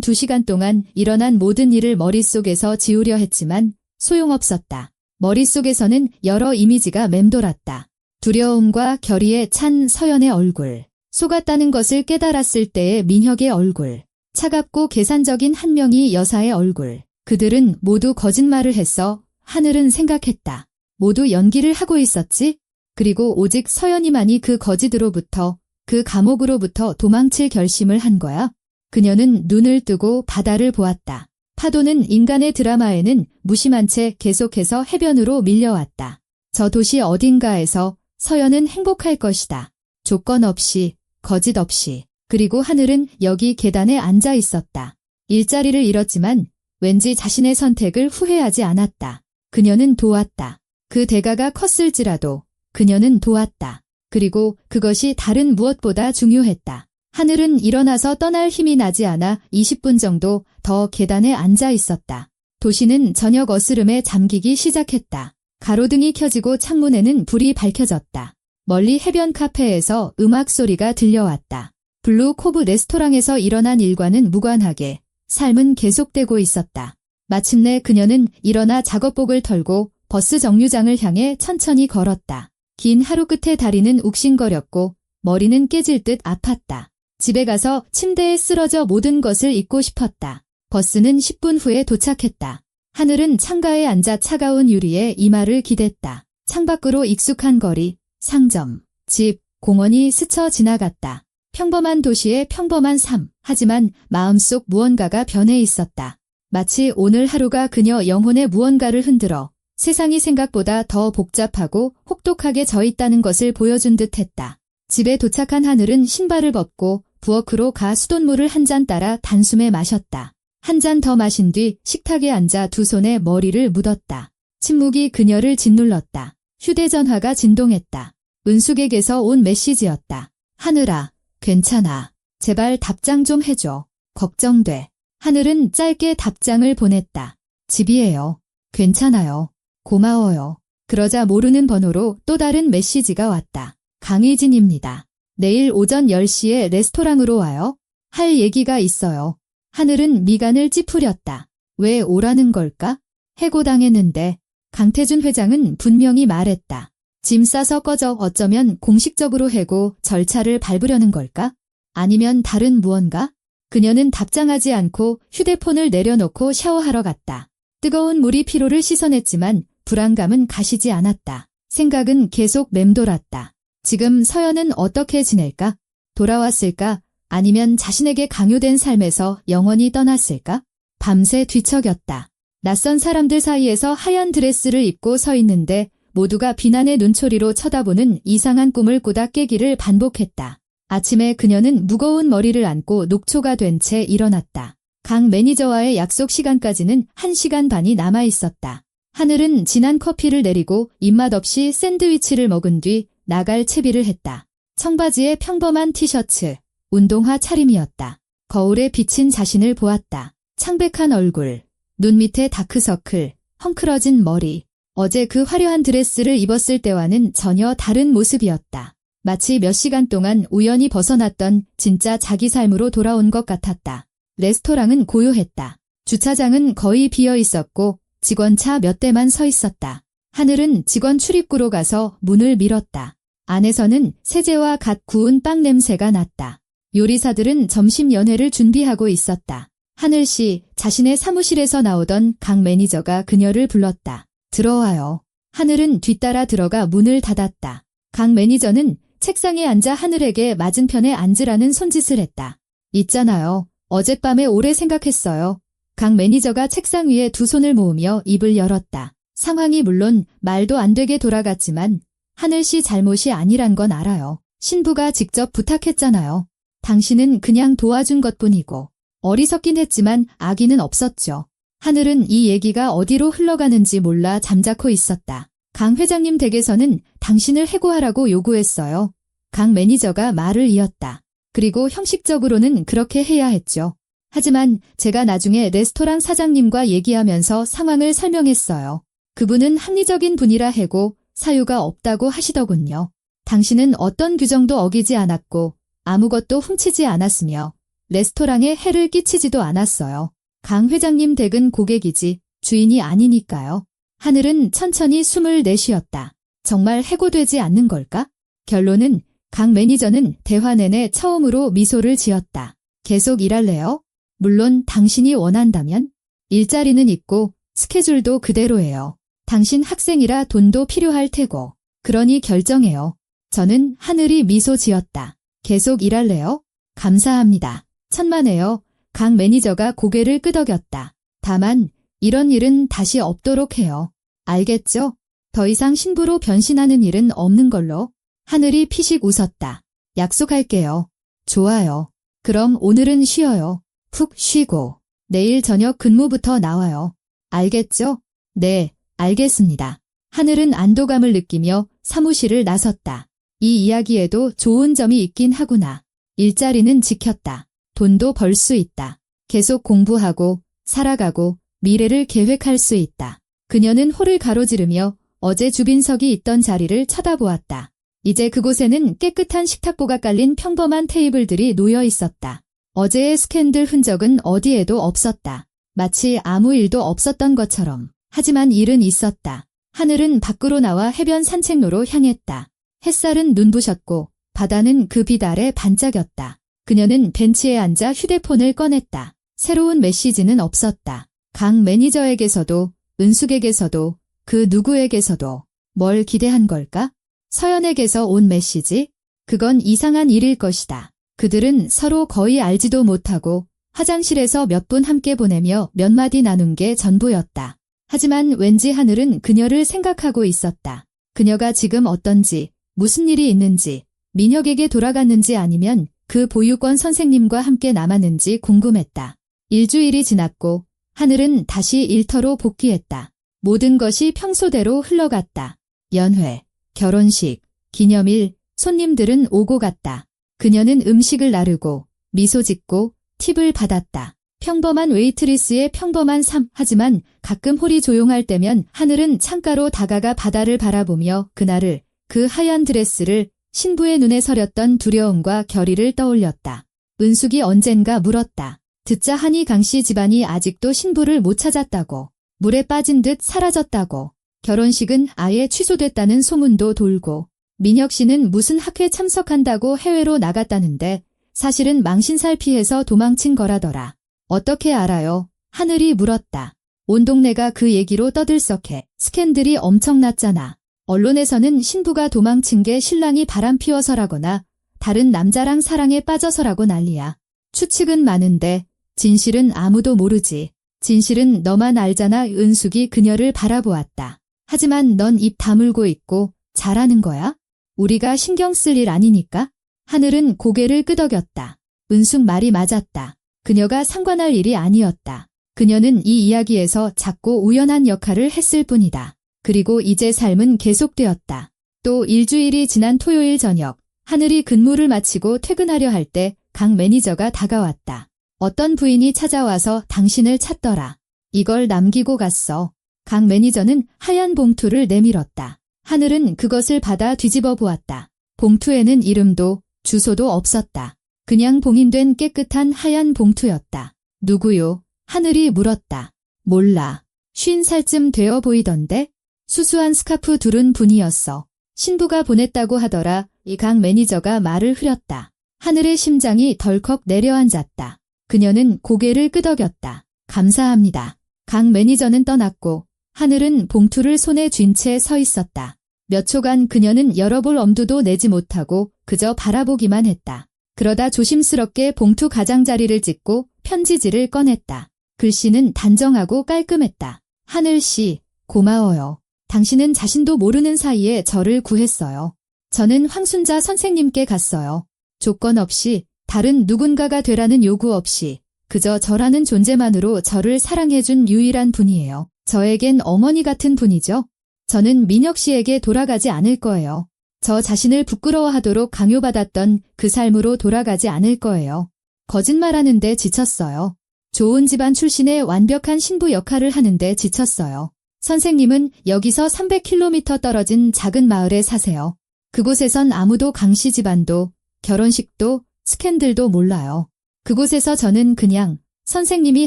2시간 동안 일어난 모든 일을 머릿속에서 지우려 했지만 소용없었다. 머릿속에서는 여러 이미지가 맴돌았다. 두려움과 결의에 찬 서연의 얼굴, 속았다는 것을 깨달았을 때의 민혁의 얼굴, 차갑고 계산적인 한 명의 여사의 얼굴. 그들은 모두 거짓말을 했어. 하늘은 생각했다. 모두 연기를 하고 있었지? 그리고 오직 서연이만이 그 거짓으로부터, 그 감옥으로부터 도망칠 결심을 한 거야. 그녀는 눈을 뜨고 바다를 보았다. 파도는 인간의 드라마에는 무심한 채 계속해서 해변으로 밀려왔다. 저 도시 어딘가에서 서연은 행복할 것이다. 조건 없이, 거짓 없이. 그리고 하늘은 여기 계단에 앉아 있었다. 일자리를 잃었지만 왠지 자신의 선택을 후회하지 않았다. 그녀는 도왔다. 그 대가가 컸을지라도 그녀는 도왔다. 그리고 그것이 다른 무엇보다 중요했다. 하늘은 일어나서 떠날 힘이 나지 않아 20분 정도 더 계단에 앉아 있었다. 도시는 저녁 어스름에 잠기기 시작했다. 가로등이 켜지고 창문에는 불이 밝혀졌다. 멀리 해변 카페에서 음악 소리가 들려왔다. 블루 코브 레스토랑에서 일어난 일과는 무관하게 삶은 계속되고 있었다. 마침내 그녀는 일어나 작업복을 털고 버스 정류장을 향해 천천히 걸었다. 긴 하루 끝에 다리는 욱신거렸고 머리는 깨질 듯 아팠다. 집에 가서 침대에 쓰러져 모든 것을 잊고 싶었다. 버스는 10분 후에 도착했다. 하늘은 창가에 앉아 차가운 유리에 이마를 기댔다. 창밖으로 익숙한 거리, 상점, 집, 공원이 스쳐 지나갔다. 평범한 도시의 평범한 삶. 하지만 마음속 무언가가 변해 있었다. 마치 오늘 하루가 그녀 영혼의 무언가를 흔들어 세상이 생각보다 더 복잡하고 혹독하게 져 있다는 것을 보여준 듯했다. 집에 도착한 하늘은 신발을 벗고 부엌으로 가 수돗물을 한 잔 따라 단숨에 마셨다. 한 잔 더 마신 뒤 식탁에 앉아 두 손에 머리를 묻었다. 침묵이 그녀를 짓눌렀다. 휴대전화가 진동했다. 은숙에게서 온 메시지였다. 하늘아, 괜찮아. 제발 답장 좀 해줘. 걱정돼. 하늘은 짧게 답장을 보냈다. 집이에요. 괜찮아요. 고마워요. 그러자 모르는 번호로 또 다른 메시지가 왔다. 강희진입니다. 내일 오전 10시에 레스토랑으로 와요. 할 얘기가 있어요. 하늘은 미간을 찌푸렸다. 왜 오라는 걸까? 해고당했는데. 강태준 회장은 분명히 말했다. 짐 싸서 꺼져. 어쩌면 공식적으로 해고 절차를 밟으려는 걸까? 아니면 다른 무언가? 그녀는 답장하지 않고 휴대폰을 내려놓고 샤워하러 갔다. 뜨거운 물이 피로를 씻어냈지만 불안감은 가시지 않았다. 생각은 계속 맴돌았다. 지금 서연은 어떻게 지낼까? 돌아왔을까? 아니면 자신에게 강요된 삶에서 영원히 떠났을까? 밤새 뒤척였다. 낯선 사람들 사이에서 하얀 드레스를 입고 서 있는데 모두가 비난의 눈초리로 쳐다보는 이상한 꿈을 꾸다 깨기를 반복했다. 아침에 그녀는 무거운 머리를 안고 녹초가 된 채 일어났다. 강 매니저와의 약속 시간까지는 1시간 반이 남아 있었다. 하늘은 진한 커피를 내리고 입맛 없이 샌드위치를 먹은 뒤 나갈 채비를 했다. 청바지에 평범한 티셔츠, 운동화 차림이었다. 거울에 비친 자신을 보았다. 창백한 얼굴, 눈 밑에 다크서클, 헝클어진 머리. 어제 그 화려한 드레스를 입었을 때와는 전혀 다른 모습이었다. 마치 몇 시간 동안 우연히 벗어났던 진짜 자기 삶으로 돌아온 것 같았다. 레스토랑은 고요했다. 주차장은 거의 비어 있었고 직원차 몇 대만 서 있었다. 하늘은 직원 출입구로 가서 문을 밀었다. 안에서는 세제와 갓 구운 빵 냄새가 났다. 요리사들은 점심 연회를 준비하고 있었다. 하늘씨, 자신의 사무실에서 나오던 강 매니저가 그녀를 불렀다. 들어와요. 하늘은 뒤따라 들어가 문을 닫았다. 강 매니저는 책상에 앉아 하늘에게 맞은편에 앉으라는 손짓을 했다. 있잖아요. 어젯밤에 오래 생각했어요. 강 매니저가 책상 위에 두 손을 모으며 입을 열었다. 상황이 물론 말도 안 되게 돌아갔지만 하늘씨 잘못이 아니란 건 알아요. 신부가 직접 부탁했잖아요. 당신은 그냥 도와준 것뿐이고 어리석긴 했지만 악의는 없었죠. 하늘은 이 얘기가 어디로 흘러가는지 몰라 잠자코 있었다. 강 회장님 댁에서는 당신을 해고하라고 요구했어요. 강 매니저가 말을 이었다. 그리고 형식적으로는 그렇게 해야 했죠. 하지만 제가 나중에 레스토랑 사장님과 얘기하면서 상황을 설명했어요. 그분은 합리적인 분이라 해고 사유가 없다고 하시더군요. 당신은 어떤 규정도 어기지 않았고 아무것도 훔치지 않았으며 레스토랑에 해를 끼치지도 않았어요. 강 회장님 댁은 고객이지 주인이 아니니까요. 하늘은 천천히 숨을 내쉬었다. 정말 해고되지 않는 걸까? 결론은 강 매니저는 대화 내내 처음으로 미소를 지었다. 계속 일할래요? 물론 당신이 원한다면? 일자리는 있고 스케줄도 그대로예요. 당신 학생이라 돈도 필요할 테고. 그러니 결정해요. 저는 하늘이 미소 지었다. 계속 일할래요? 감사합니다. 천만에요. 강 매니저가 고개를 끄덕였다. 다만 이런 일은 다시 없도록 해요. 알겠죠? 더 이상 신부로 변신하는 일은 없는 걸로. 하늘이 피식 웃었다. 약속할게요. 좋아요. 그럼 오늘은 쉬어요. 푹 쉬고. 내일 저녁 근무부터 나와요. 알겠죠? 네, 알겠습니다. 하늘은 안도감을 느끼며 사무실을 나섰다. 이 이야기에도 좋은 점이 있긴 하구나. 일자리는 지켰다. 돈도 벌 수 있다. 계속 공부하고 살아가고 미래를 계획할 수 있다. 그녀는 홀을 가로지르며 어제 주빈석이 있던 자리를 쳐다보았다. 이제 그곳에는 깨끗한 식탁보가 깔린 평범한 테이블들이 놓여 있었다. 어제의 스캔들 흔적은 어디에도 없었다. 마치 아무 일도 없었던 것처럼. 하지만 일은 있었다. 하늘은 밖으로 나와 해변 산책로로 향했다. 햇살은 눈부셨고 바다는 그 빛 아래 반짝였다. 그녀는 벤치에 앉아 휴대폰을 꺼냈다. 새로운 메시지는 없었다. 강 매니저에게서도, 은숙에게서도, 그 누구에게서도. 뭘 기대한 걸까? 서연에게서 온 메시지? 그건 이상한 일일 것이다. 그들은 서로 거의 알지도 못하고 화장실에서 몇 분 함께 보내며 몇 마디 나눈 게 전부였다. 하지만 왠지 하늘은 그녀를 생각하고 있었다. 그녀가 지금 어떤지, 무슨 일이 있는지, 민혁에게 돌아갔는지 아니면 그 보육원 선생님과 함께 남았는지 궁금했다. 일주일이 지났고 하늘은 다시 일터로 복귀했다. 모든 것이 평소대로 흘러갔다. 연회, 결혼식, 기념일, 손님들은 오고 갔다. 그녀는 음식을 나르고 미소 짓고 팁을 받았다. 평범한 웨이트리스의 평범한 삶. 하지만 가끔 홀이 조용할 때면 하늘은 창가로 다가가 바다를 바라보며 그날을, 그 하얀 드레스를, 신부의 눈에 서렸던 두려움과 결의를 떠올렸다. 은숙이 언젠가 물었다. 듣자 하니 강씨 집안이 아직도 신부를 못 찾았다고. 물에 빠진 듯 사라졌다고. 결혼식은 아예 취소됐다는 소문도 돌고 민혁 씨는 무슨 학회 참석한다고 해외로 나갔다는데 사실은 망신살 피해서 도망친 거라더라. 어떻게 알아요? 하늘이 물었다. 온 동네가 그 얘기로 떠들썩해. 스캔들이 엄청났잖아. 언론에서는 신부가 도망친 게 신랑이 바람 피워서라거나 다른 남자랑 사랑에 빠져서라고 난리야. 추측은 많은데 진실은 아무도 모르지. 진실은 너만 알잖아. 은숙이 그녀를 바라보았다. 하지만 넌 입 다물고 있고 잘하는 거야? 우리가 신경 쓸 일 아니니까? 하늘은 고개를 끄덕였다. 은숙 말이 맞았다. 그녀가 상관할 일이 아니었다. 그녀는 이 이야기에서 작고 우연한 역할을 했을 뿐이다. 그리고 이제 삶은 계속되었다. 또 일주일이 지난 토요일 저녁, 하늘이 근무를 마치고 퇴근하려 할 때 강 매니저가 다가왔다. 어떤 부인이 찾아와서 당신을 찾더라. 이걸 남기고 갔어. 강 매니저는 하얀 봉투를 내밀었다. 하늘은 그것을 받아 뒤집어 보았다. 봉투에는 이름도 주소도 없었다. 그냥 봉인된 깨끗한 하얀 봉투였다. 누구요? 하늘이 물었다. 몰라. 50살쯤 되어 보이던데? 수수한 스카프 두른 분이었어. 신부가 보냈다고 하더라. 이 강 매니저가 말을 흐렸다. 하늘의 심장이 덜컥 내려앉았다. 그녀는 고개를 끄덕였다. 감사합니다. 강 매니저는 떠났고 하늘은 봉투를 손에 쥔 채 서 있었다. 몇 초간 그녀는 열어볼 엄두도 내지 못하고 그저 바라보기만 했다. 그러다 조심스럽게 봉투 가장자리를 찢고 편지지를 꺼냈다. 글씨는 단정하고 깔끔했다. 하늘씨, 고마워요. 당신은 자신도 모르는 사이에 저를 구했어요. 저는 황순자 선생님께 갔어요. 조건 없이, 다른 누군가가 되라는 요구 없이, 그저 저라는 존재만으로 저를 사랑해준 유일한 분이에요. 저에겐 어머니 같은 분이죠. 저는 민혁 씨에게 돌아가지 않을 거예요. 저 자신을 부끄러워하도록 강요받았던 그 삶으로 돌아가지 않을 거예요. 거짓말하는데 지쳤어요. 좋은 집안 출신의 완벽한 신부 역할을 하는데 지쳤어요. 선생님은 여기서 300km 떨어진 작은 마을에 사세요. 그곳에선 아무도 강씨 집안도, 결혼식도, 스캔들도 몰라요. 그곳에서 저는 그냥 선생님이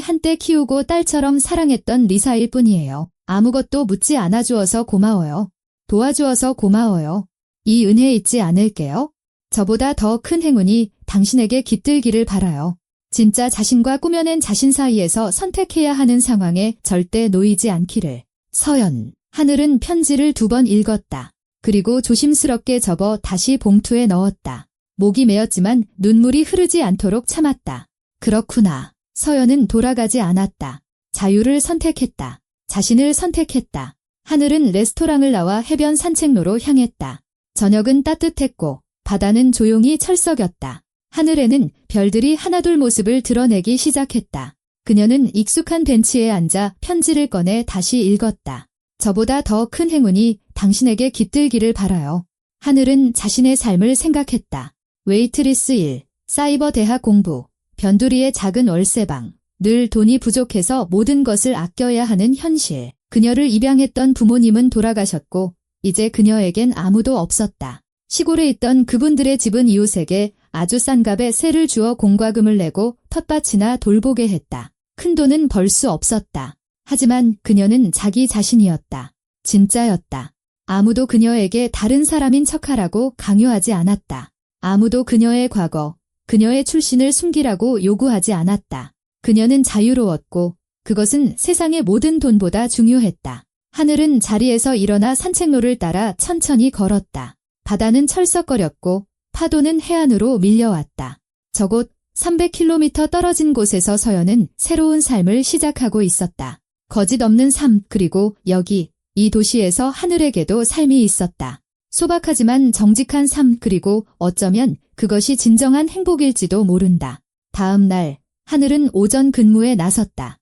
한때 키우고 딸처럼 사랑했던 리사일 뿐이에요. 아무것도 묻지 않아주어서 고마워요. 도와주어서 고마워요. 이 은혜 잊지 않을게요. 저보다 더 큰 행운이 당신에게 깃들기를 바라요. 진짜 자신과 꾸며낸 자신 사이에서 선택해야 하는 상황에 절대 놓이지 않기를. 서연. 하늘은 편지를 2번 읽었다. 그리고 조심스럽게 접어 다시 봉투에 넣었다. 목이 메었지만 눈물이 흐르지 않도록 참았다. 그렇구나. 서연은 돌아가지 않았다. 자유를 선택했다. 자신을 선택했다. 하늘은 레스토랑을 나와 해변 산책로로 향했다. 저녁은 따뜻했고 바다는 조용히 철썩였다. 하늘에는 별들이 하나둘 모습을 드러내기 시작했다. 그녀는 익숙한 벤치에 앉아 편지를 꺼내 다시 읽었다. 저보다 더 큰 행운이 당신에게 깃들기를 바라요. 하늘은 자신의 삶을 생각했다. 웨이트리스 일, 사이버 대학 공부, 변두리의 작은 월세방, 늘 돈이 부족해서 모든 것을 아껴야 하는 현실. 그녀를 입양했던 부모님은 돌아가셨고 이제 그녀에겐 아무도 없었다. 시골에 있던 그분들의 집은 이웃에게 아주 싼 값에 세를 주어 공과금을 내고 텃밭이나 돌보게 했다. 큰 돈은 벌 수 없었다. 하지만 그녀는 자기 자신이었다. 진짜였다. 아무도 그녀에게 다른 사람인 척하라고 강요하지 않았다. 아무도 그녀의 과거, 그녀의 출신을 숨기라고 요구하지 않았다. 그녀는 자유로웠고 그것은 세상의 모든 돈보다 중요했다. 하늘은 자리에서 일어나 산책로를 따라 천천히 걸었다. 바다는 철썩거렸고 파도는 해안으로 밀려왔다. 저곳 300km 떨어진 곳에서 서연은 새로운 삶을 시작하고 있었다. 거짓 없는 삶, 그리고 여기 이 도시에서 하늘에게도 삶이 있었다. 소박하지만 정직한 삶, 그리고 어쩌면 그것이 진정한 행복일지도 모른다. 다음 날 하늘은 오전 근무에 나섰다.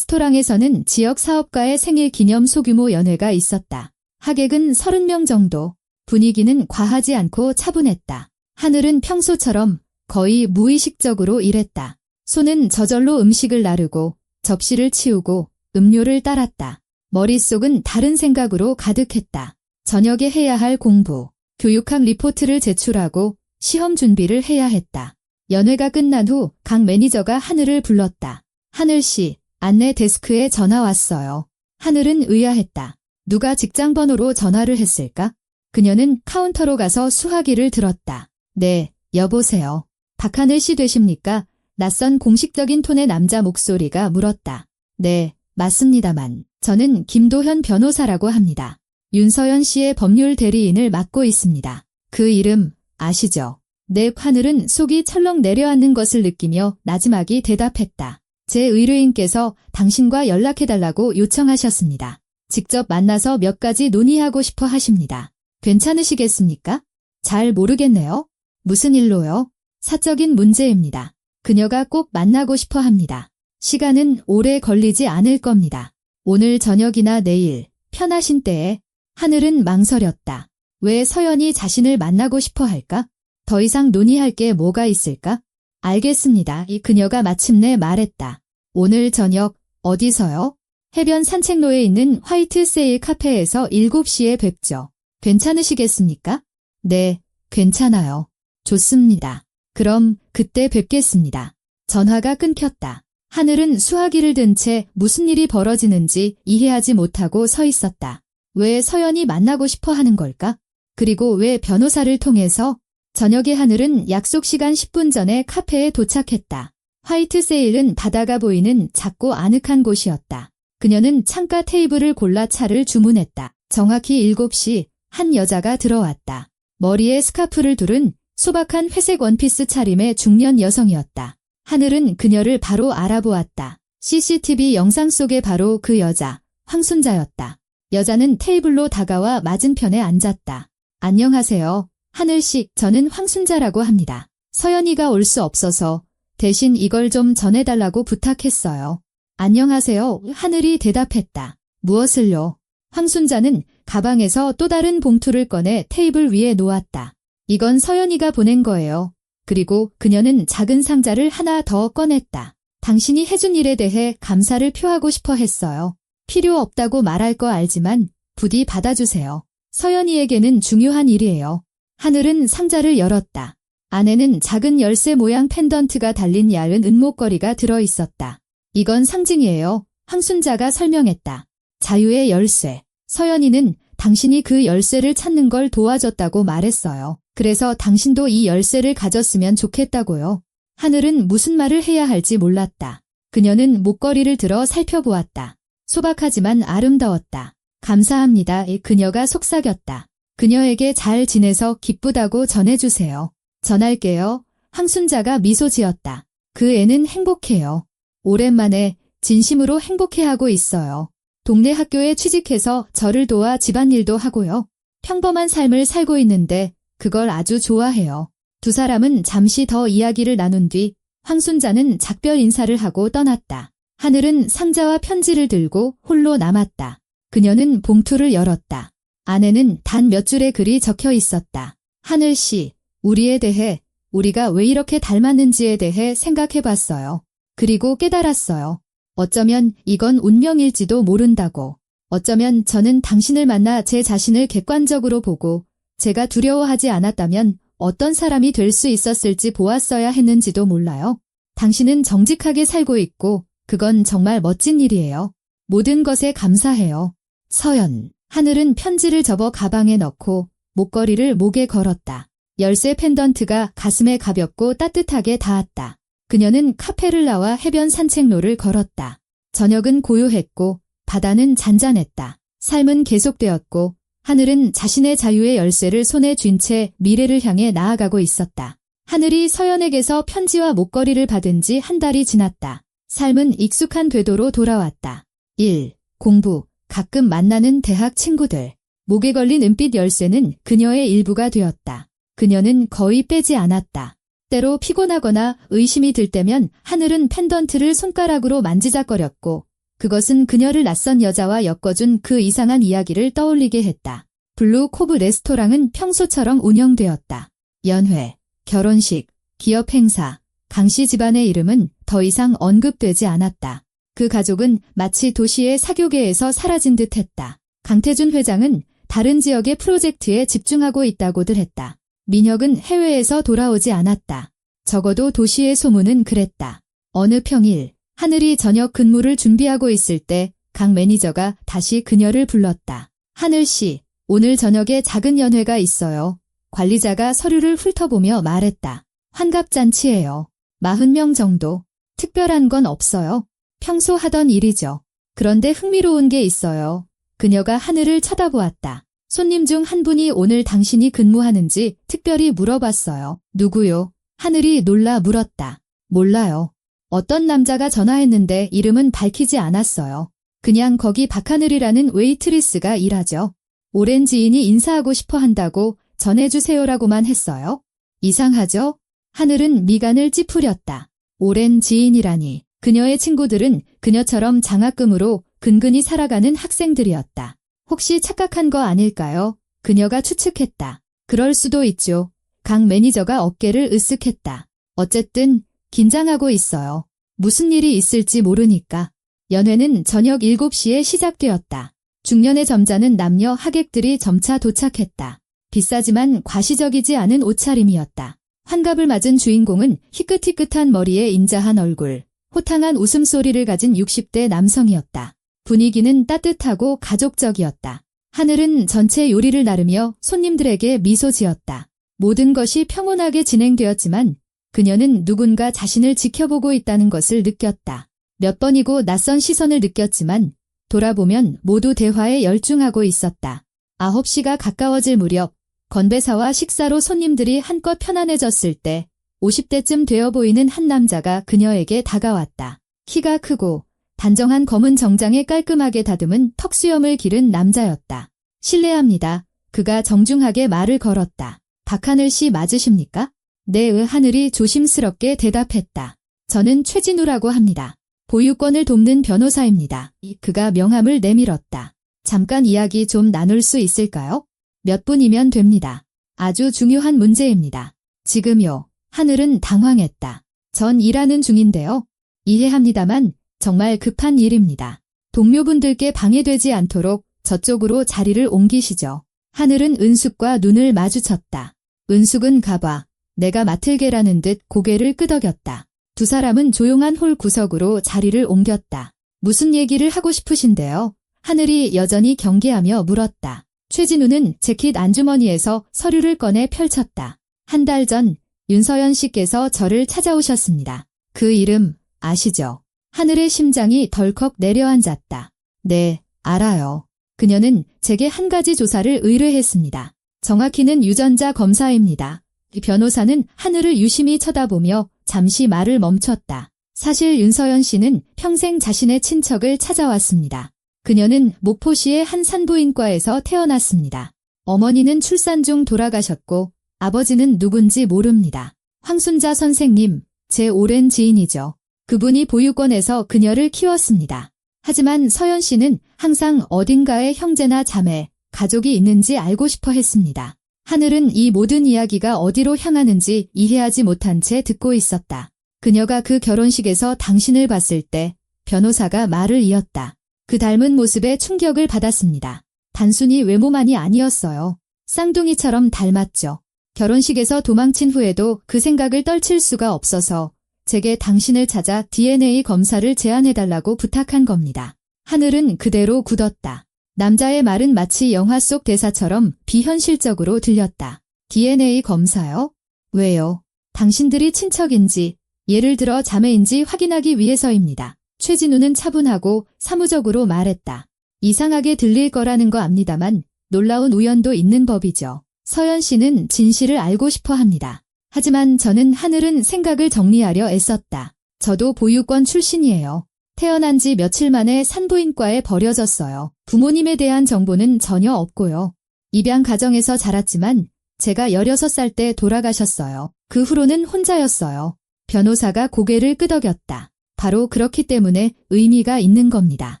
레스토랑에서는 지역 사업가의 생일 기념 소규모 연회가 있었다. 하객은 30명 정도. 분위기는 과하지 않고 차분했다. 하늘은 평소처럼 거의 무의식적으로 일했다. 손은 저절로 음식을 나르고 접시를 치우고 음료를 따랐다. 머릿속은 다른 생각으로 가득했다. 저녁에 해야 할 공부, 교육학 리포트를 제출하고 시험 준비를 해야 했다. 연회가 끝난 후 강 매니저가 하늘을 불렀다. 하늘 씨, 안내 데스크에 전화 왔어요. 하늘은 의아했다. 누가 직장 번호로 전화를 했을까? 그녀는 카운터로 가서 수화기를 들었다. 네, 여보세요. 박하늘 씨 되십니까? 낯선 공식적인 톤의 남자 목소리가 물었다. 네, 맞습니다만 저는 김도현 변호사라고 합니다. 윤서연 씨의 법률 대리인을 맡고 있습니다. 그 이름 아시죠? 네, 하늘은 속이 철렁 내려앉는 것을 느끼며 나지막이 대답했다. 제 의뢰인께서 당신과 연락해달라고 요청하셨습니다. 직접 만나서 몇 가지 논의하고 싶어 하십니다. 괜찮으시겠습니까? 잘 모르겠네요. 무슨 일로요? 사적인 문제입니다. 그녀가 꼭 만나고 싶어 합니다. 시간은 오래 걸리지 않을 겁니다. 오늘 저녁이나 내일, 편하신 때에. 하늘은 망설였다. 왜 서연이 자신을 만나고 싶어 할까? 더 이상 논의할 게 뭐가 있을까? 알겠습니다. 그녀가 마침내 말했다. 오늘 저녁 어디서요? 해변 산책로에 있는 화이트 세일 카페에서 7시에 뵙죠. 괜찮으시겠습니까? 네, 괜찮아요. 좋습니다. 그럼 그때 뵙겠습니다. 전화가 끊겼다. 하늘은 수화기를 든 채 무슨 일이 벌어지는지 이해하지 못하고 서 있었다. 왜 서연이 만나고 싶어 하는 걸까? 그리고 왜 변호사를 통해서? 저녁에 하늘은 약속 시간 10분 전에 카페에 도착했다. 화이트 세일은 바다가 보이는 작고 아늑한 곳이었다. 그녀는 창가 테이블을 골라 차를 주문했다. 정확히 7시 한 여자가 들어왔다. 머리에 스카프를 두른 소박한 회색 원피스 차림의 중년 여성이었다. 하늘은 그녀를 바로 알아보았다. CCTV 영상 속의 바로 그 여자, 황순자였다. 여자는 테이블로 다가와 맞은편에 앉았다. 안녕하세요. 하늘씨, 저는 황순자라고 합니다. 서연이가 올 수 없어서 대신 이걸 좀 전해달라고 부탁했어요. 안녕하세요. 하늘이 대답했다. 무엇을요? 황순자는 가방에서 또 다른 봉투를 꺼내 테이블 위에 놓았다. 이건 서연이가 보낸 거예요. 그리고 그녀는 작은 상자를 하나 더 꺼냈다. 당신이 해준 일에 대해 감사를 표하고 싶어 했어요. 필요 없다고 말할 거 알지만 부디 받아주세요. 서연이에게는 중요한 일이에요. 하늘은 상자를 열었다. 안에는 작은 열쇠 모양 펜던트가 달린 얇은 은목걸이가 들어있었다. 이건 상징이에요. 황순자가 설명했다. 자유의 열쇠. 서연이는 당신이 그 열쇠를 찾는 걸 도와줬다고 말했어요. 그래서 당신도 이 열쇠를 가졌으면 좋겠다고요. 하늘은 무슨 말을 해야 할지 몰랐다. 그녀는 목걸이를 들어 살펴보았다. 소박하지만 아름다웠다. 감사합니다. 그녀가 속삭였다. 그녀에게 잘 지내서 기쁘다고 전해주세요. 전할게요. 황순자가 미소 지었다. 그 애는 행복해요. 오랜만에 진심으로 행복해하고 있어요. 동네 학교에 취직해서 저를 도와 집안일도 하고요. 평범한 삶을 살고 있는데 그걸 아주 좋아해요. 두 사람은 잠시 더 이야기를 나눈 뒤 황순자는 작별 인사를 하고 떠났다. 하늘은 상자와 편지를 들고 홀로 남았다. 그녀는 봉투를 열었다. 안에는 단 몇 줄의 글이 적혀 있었다. 하늘 씨, 우리에 대해, 우리가 왜 이렇게 닮았는지에 대해 생각해봤어요. 그리고 깨달았어요. 어쩌면 이건 운명일지도 모른다고. 어쩌면 저는 당신을 만나 제 자신을 객관적으로 보고 제가 두려워하지 않았다면 어떤 사람이 될 수 있었을지 보았어야 했는지도 몰라요. 당신은 정직하게 살고 있고 그건 정말 멋진 일이에요. 모든 것에 감사해요. 서연. 하늘은 편지를 접어 가방에 넣고 목걸이를 목에 걸었다. 열쇠 펜던트가 가슴에 가볍고 따뜻하게 닿았다. 그녀는 카페를 나와 해변 산책로를 걸었다. 저녁은 고요했고 바다는 잔잔했다. 삶은 계속되었고 하늘은 자신의 자유의 열쇠를 손에 쥔 채 미래를 향해 나아가고 있었다. 하늘이 서연에게서 편지와 목걸이를 받은 지 한 달이 지났다. 삶은 익숙한 궤도로 돌아왔다. 1. 공부, 가끔 만나는 대학 친구들. 목에 걸린 은빛 열쇠는 그녀의 일부가 되었다. 그녀는 거의 빼지 않았다. 때로 피곤하거나 의심이 들 때면 하늘은 펜던트를 손가락으로 만지작거렸고 그것은 그녀를 낯선 여자와 엮어준 그 이상한 이야기를 떠올리게 했다. 블루 코브 레스토랑은 평소처럼 운영되었다. 연회, 결혼식, 기업 행사, 강씨 집안의 이름은 더 이상 언급되지 않았다. 그 가족은 마치 도시의 사교계에서 사라진 듯 했다. 강태준 회장은 다른 지역의 프로젝트에 집중하고 있다고들 했다. 민혁은 해외에서 돌아오지 않았다. 적어도 도시의 소문은 그랬다. 어느 평일, 하늘이 저녁 근무를 준비하고 있을 때 강 매니저가 다시 그녀를 불렀다. 하늘 씨, 오늘 저녁에 작은 연회가 있어요. 관리자가 서류를 훑어보며 말했다. 환갑잔치예요. 40명 정도. 특별한 건 없어요. 평소 하던 일이죠. 그런데 흥미로운 게 있어요. 그녀가 하늘을 쳐다보았다. 손님 중 한 분이 오늘 당신이 근무하는지 특별히 물어봤어요. 누구요? 하늘이 놀라 물었다. 몰라요. 어떤 남자가 전화했는데 이름은 밝히지 않았어요. 그냥 거기 박하늘이라는 웨이트리스가 일하죠. 오랜 지인이 인사하고 싶어 한다고 전해주세요라고만 했어요. 이상하죠? 하늘은 미간을 찌푸렸다. 오랜 지인이라니. 그녀의 친구들은 그녀처럼 장학금으로 근근히 살아가는 학생들이었다. 혹시 착각한 거 아닐까요? 그녀가 추측했다. 그럴 수도 있죠. 강 매니저가 어깨를 으쓱했다. 어쨌든 긴장하고 있어요. 무슨 일이 있을지 모르니까. 연회는 저녁 7시에 시작되었다. 중년의 점잖은 남녀 하객들이 점차 도착했다. 비싸지만 과시적이지 않은 옷차림이었다. 환갑을 맞은 주인공은 희끗희끗한 머리에 인자한 얼굴, 호탕한 웃음소리를 가진 60대 남성이었다. 분위기는 따뜻하고 가족적이었다. 하늘은 전체 요리를 나르며 손님들에게 미소 지었다. 모든 것이 평온하게 진행되었지만 그녀는 누군가 자신을 지켜보고 있다는 것을 느꼈다. 몇 번이고 낯선 시선을 느꼈지만 돌아보면 모두 대화에 열중하고 있었다. 9시가 가까워질 무렵 건배사와 식사로 손님들이 한껏 편안해졌을 때 50대쯤 되어 보이는 한 남자가 그녀에게 다가왔다. 키가 크고 단정한 검은 정장에 깔끔하게 다듬은 턱수염을 기른 남자였다. 실례합니다. 그가 정중하게 말을 걸었다. 박하늘 씨 맞으십니까? 네, 하늘이 조심스럽게 대답했다. 저는 최진우라고 합니다. 보유권을 돕는 변호사입니다. 그가 명함을 내밀었다. 잠깐 이야기 좀 나눌 수 있을까요? 몇 분이면 됩니다. 아주 중요한 문제입니다. 지금요. 하늘은 당황했다. 전 일하는 중인데요. 이해합니다만 정말 급한 일입니다. 동료분들께 방해되지 않도록 저쪽으로 자리를 옮기시죠. 하늘은 은숙과 눈을 마주쳤다. 은숙은 가봐. 내가 맡을게라는 듯 고개를 끄덕였다. 두 사람은 조용한 홀 구석으로 자리를 옮겼다. 무슨 얘기를 하고 싶으신데요? 하늘이 여전히 경계하며 물었다. 최진우는 재킷 안주머니에서 서류를 꺼내 펼쳤다. 한 달 전 윤서연 씨께서 저를 찾아오셨습니다. 그 이름 아시죠? 하늘의 심장이 덜컥 내려앉았다. 네, 알아요. 그녀는 제게 한 가지 조사를 의뢰했습니다. 정확히는 유전자 검사입니다. 이 변호사는 하늘을 유심히 쳐다보며 잠시 말을 멈췄다. 사실 윤서연 씨는 평생 자신의 친척을 찾아왔습니다. 그녀는 목포시의 한 산부인과에서 태어났습니다. 어머니는 출산 중 돌아가셨고 아버지는 누군지 모릅니다. 황순자 선생님, 제 오랜 지인이죠. 그분이 보육원에서 그녀를 키웠습니다. 하지만 서연 씨는 항상 어딘가에 형제나 자매, 가족이 있는지 알고 싶어 했습니다. 하늘은 이 모든 이야기가 어디로 향하는지 이해하지 못한 채 듣고 있었다. 그녀가 그 결혼식에서 당신을 봤을 때 변호사가 말을 이었다. 그 닮은 모습에 충격을 받았습니다. 단순히 외모만이 아니었어요. 쌍둥이처럼 닮았죠. 결혼식에서 도망친 후에도 그 생각을 떨칠 수가 없어서 제게 당신을 찾아 DNA 검사를 제안해달라고 부탁한 겁니다. 하늘은 그대로 굳었다. 남자의 말은 마치 영화 속 대사처럼 비현실적으로 들렸다. DNA 검사요? 왜요? 당신들이 친척인지, 예를 들어 자매인지 확인하기 위해서입니다. 최진우는 차분하고 사무적으로 말했다. 이상하게 들릴 거라는 거 압니다만 놀라운 우연도 있는 법이죠. 서연 씨는 진실을 알고 싶어 합니다. 하지만 저는 하늘은 생각을 정리하려 애썼다. 저도 보육원 출신이에요. 태어난 지 며칠 만에 산부인과에 버려졌어요. 부모님에 대한 정보는 전혀 없고요. 입양 가정에서 자랐지만 제가 16살 때 돌아가셨어요. 그 후로는 혼자였어요. 변호사가 고개를 끄덕였다. 바로 그렇기 때문에 의미가 있는 겁니다.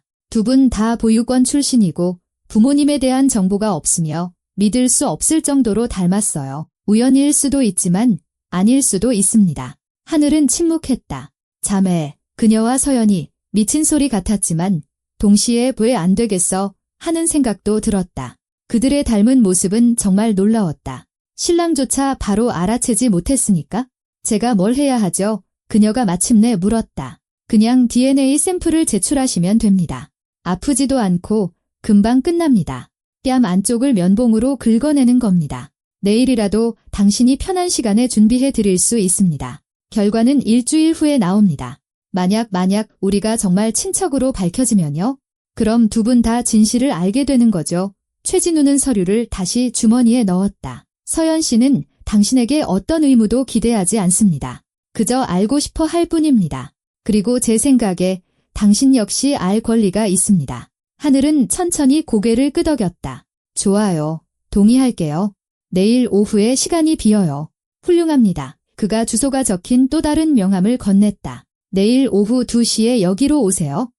두 분 다 보육원 출신이고 부모님에 대한 정보가 없으며 믿을 수 없을 정도로 닮았어요. 우연일 수도 있지만 아닐 수도 있습니다. 하늘은 침묵했다. 자매, 그녀와 서연이 미친 소리 같았지만 동시에 왜 안 되겠어 하는 생각도 들었다. 그들의 닮은 모습은 정말 놀라웠다. 신랑조차 바로 알아채지 못했으니까? 제가 뭘 해야 하죠? 그녀가 마침내 물었다. 그냥 DNA 샘플을 제출하시면 됩니다. 아프지도 않고 금방 끝납니다. 뺨 안쪽을 면봉으로 긁어내는 겁니다. 내일이라도 당신이 편한 시간에 준비해 드릴 수 있습니다. 결과는 일주일 후에 나옵니다. 만약 우리가 정말 친척으로 밝혀지면요? 그럼 두 분 다 진실을 알게 되는 거죠. 최진우는 서류를 다시 주머니에 넣었다. 서연 씨는 당신에게 어떤 의무도 기대하지 않습니다. 그저 알고 싶어 할 뿐입니다. 그리고 제 생각에 당신 역시 알 권리가 있습니다. 하늘은 천천히 고개를 끄덕였다. 좋아요. 동의할게요. 내일 오후에 시간이 비어요. 훌륭합니다. 그가 주소가 적힌 또 다른 명함을 건넸다. 내일 오후 2시에 여기로 오세요.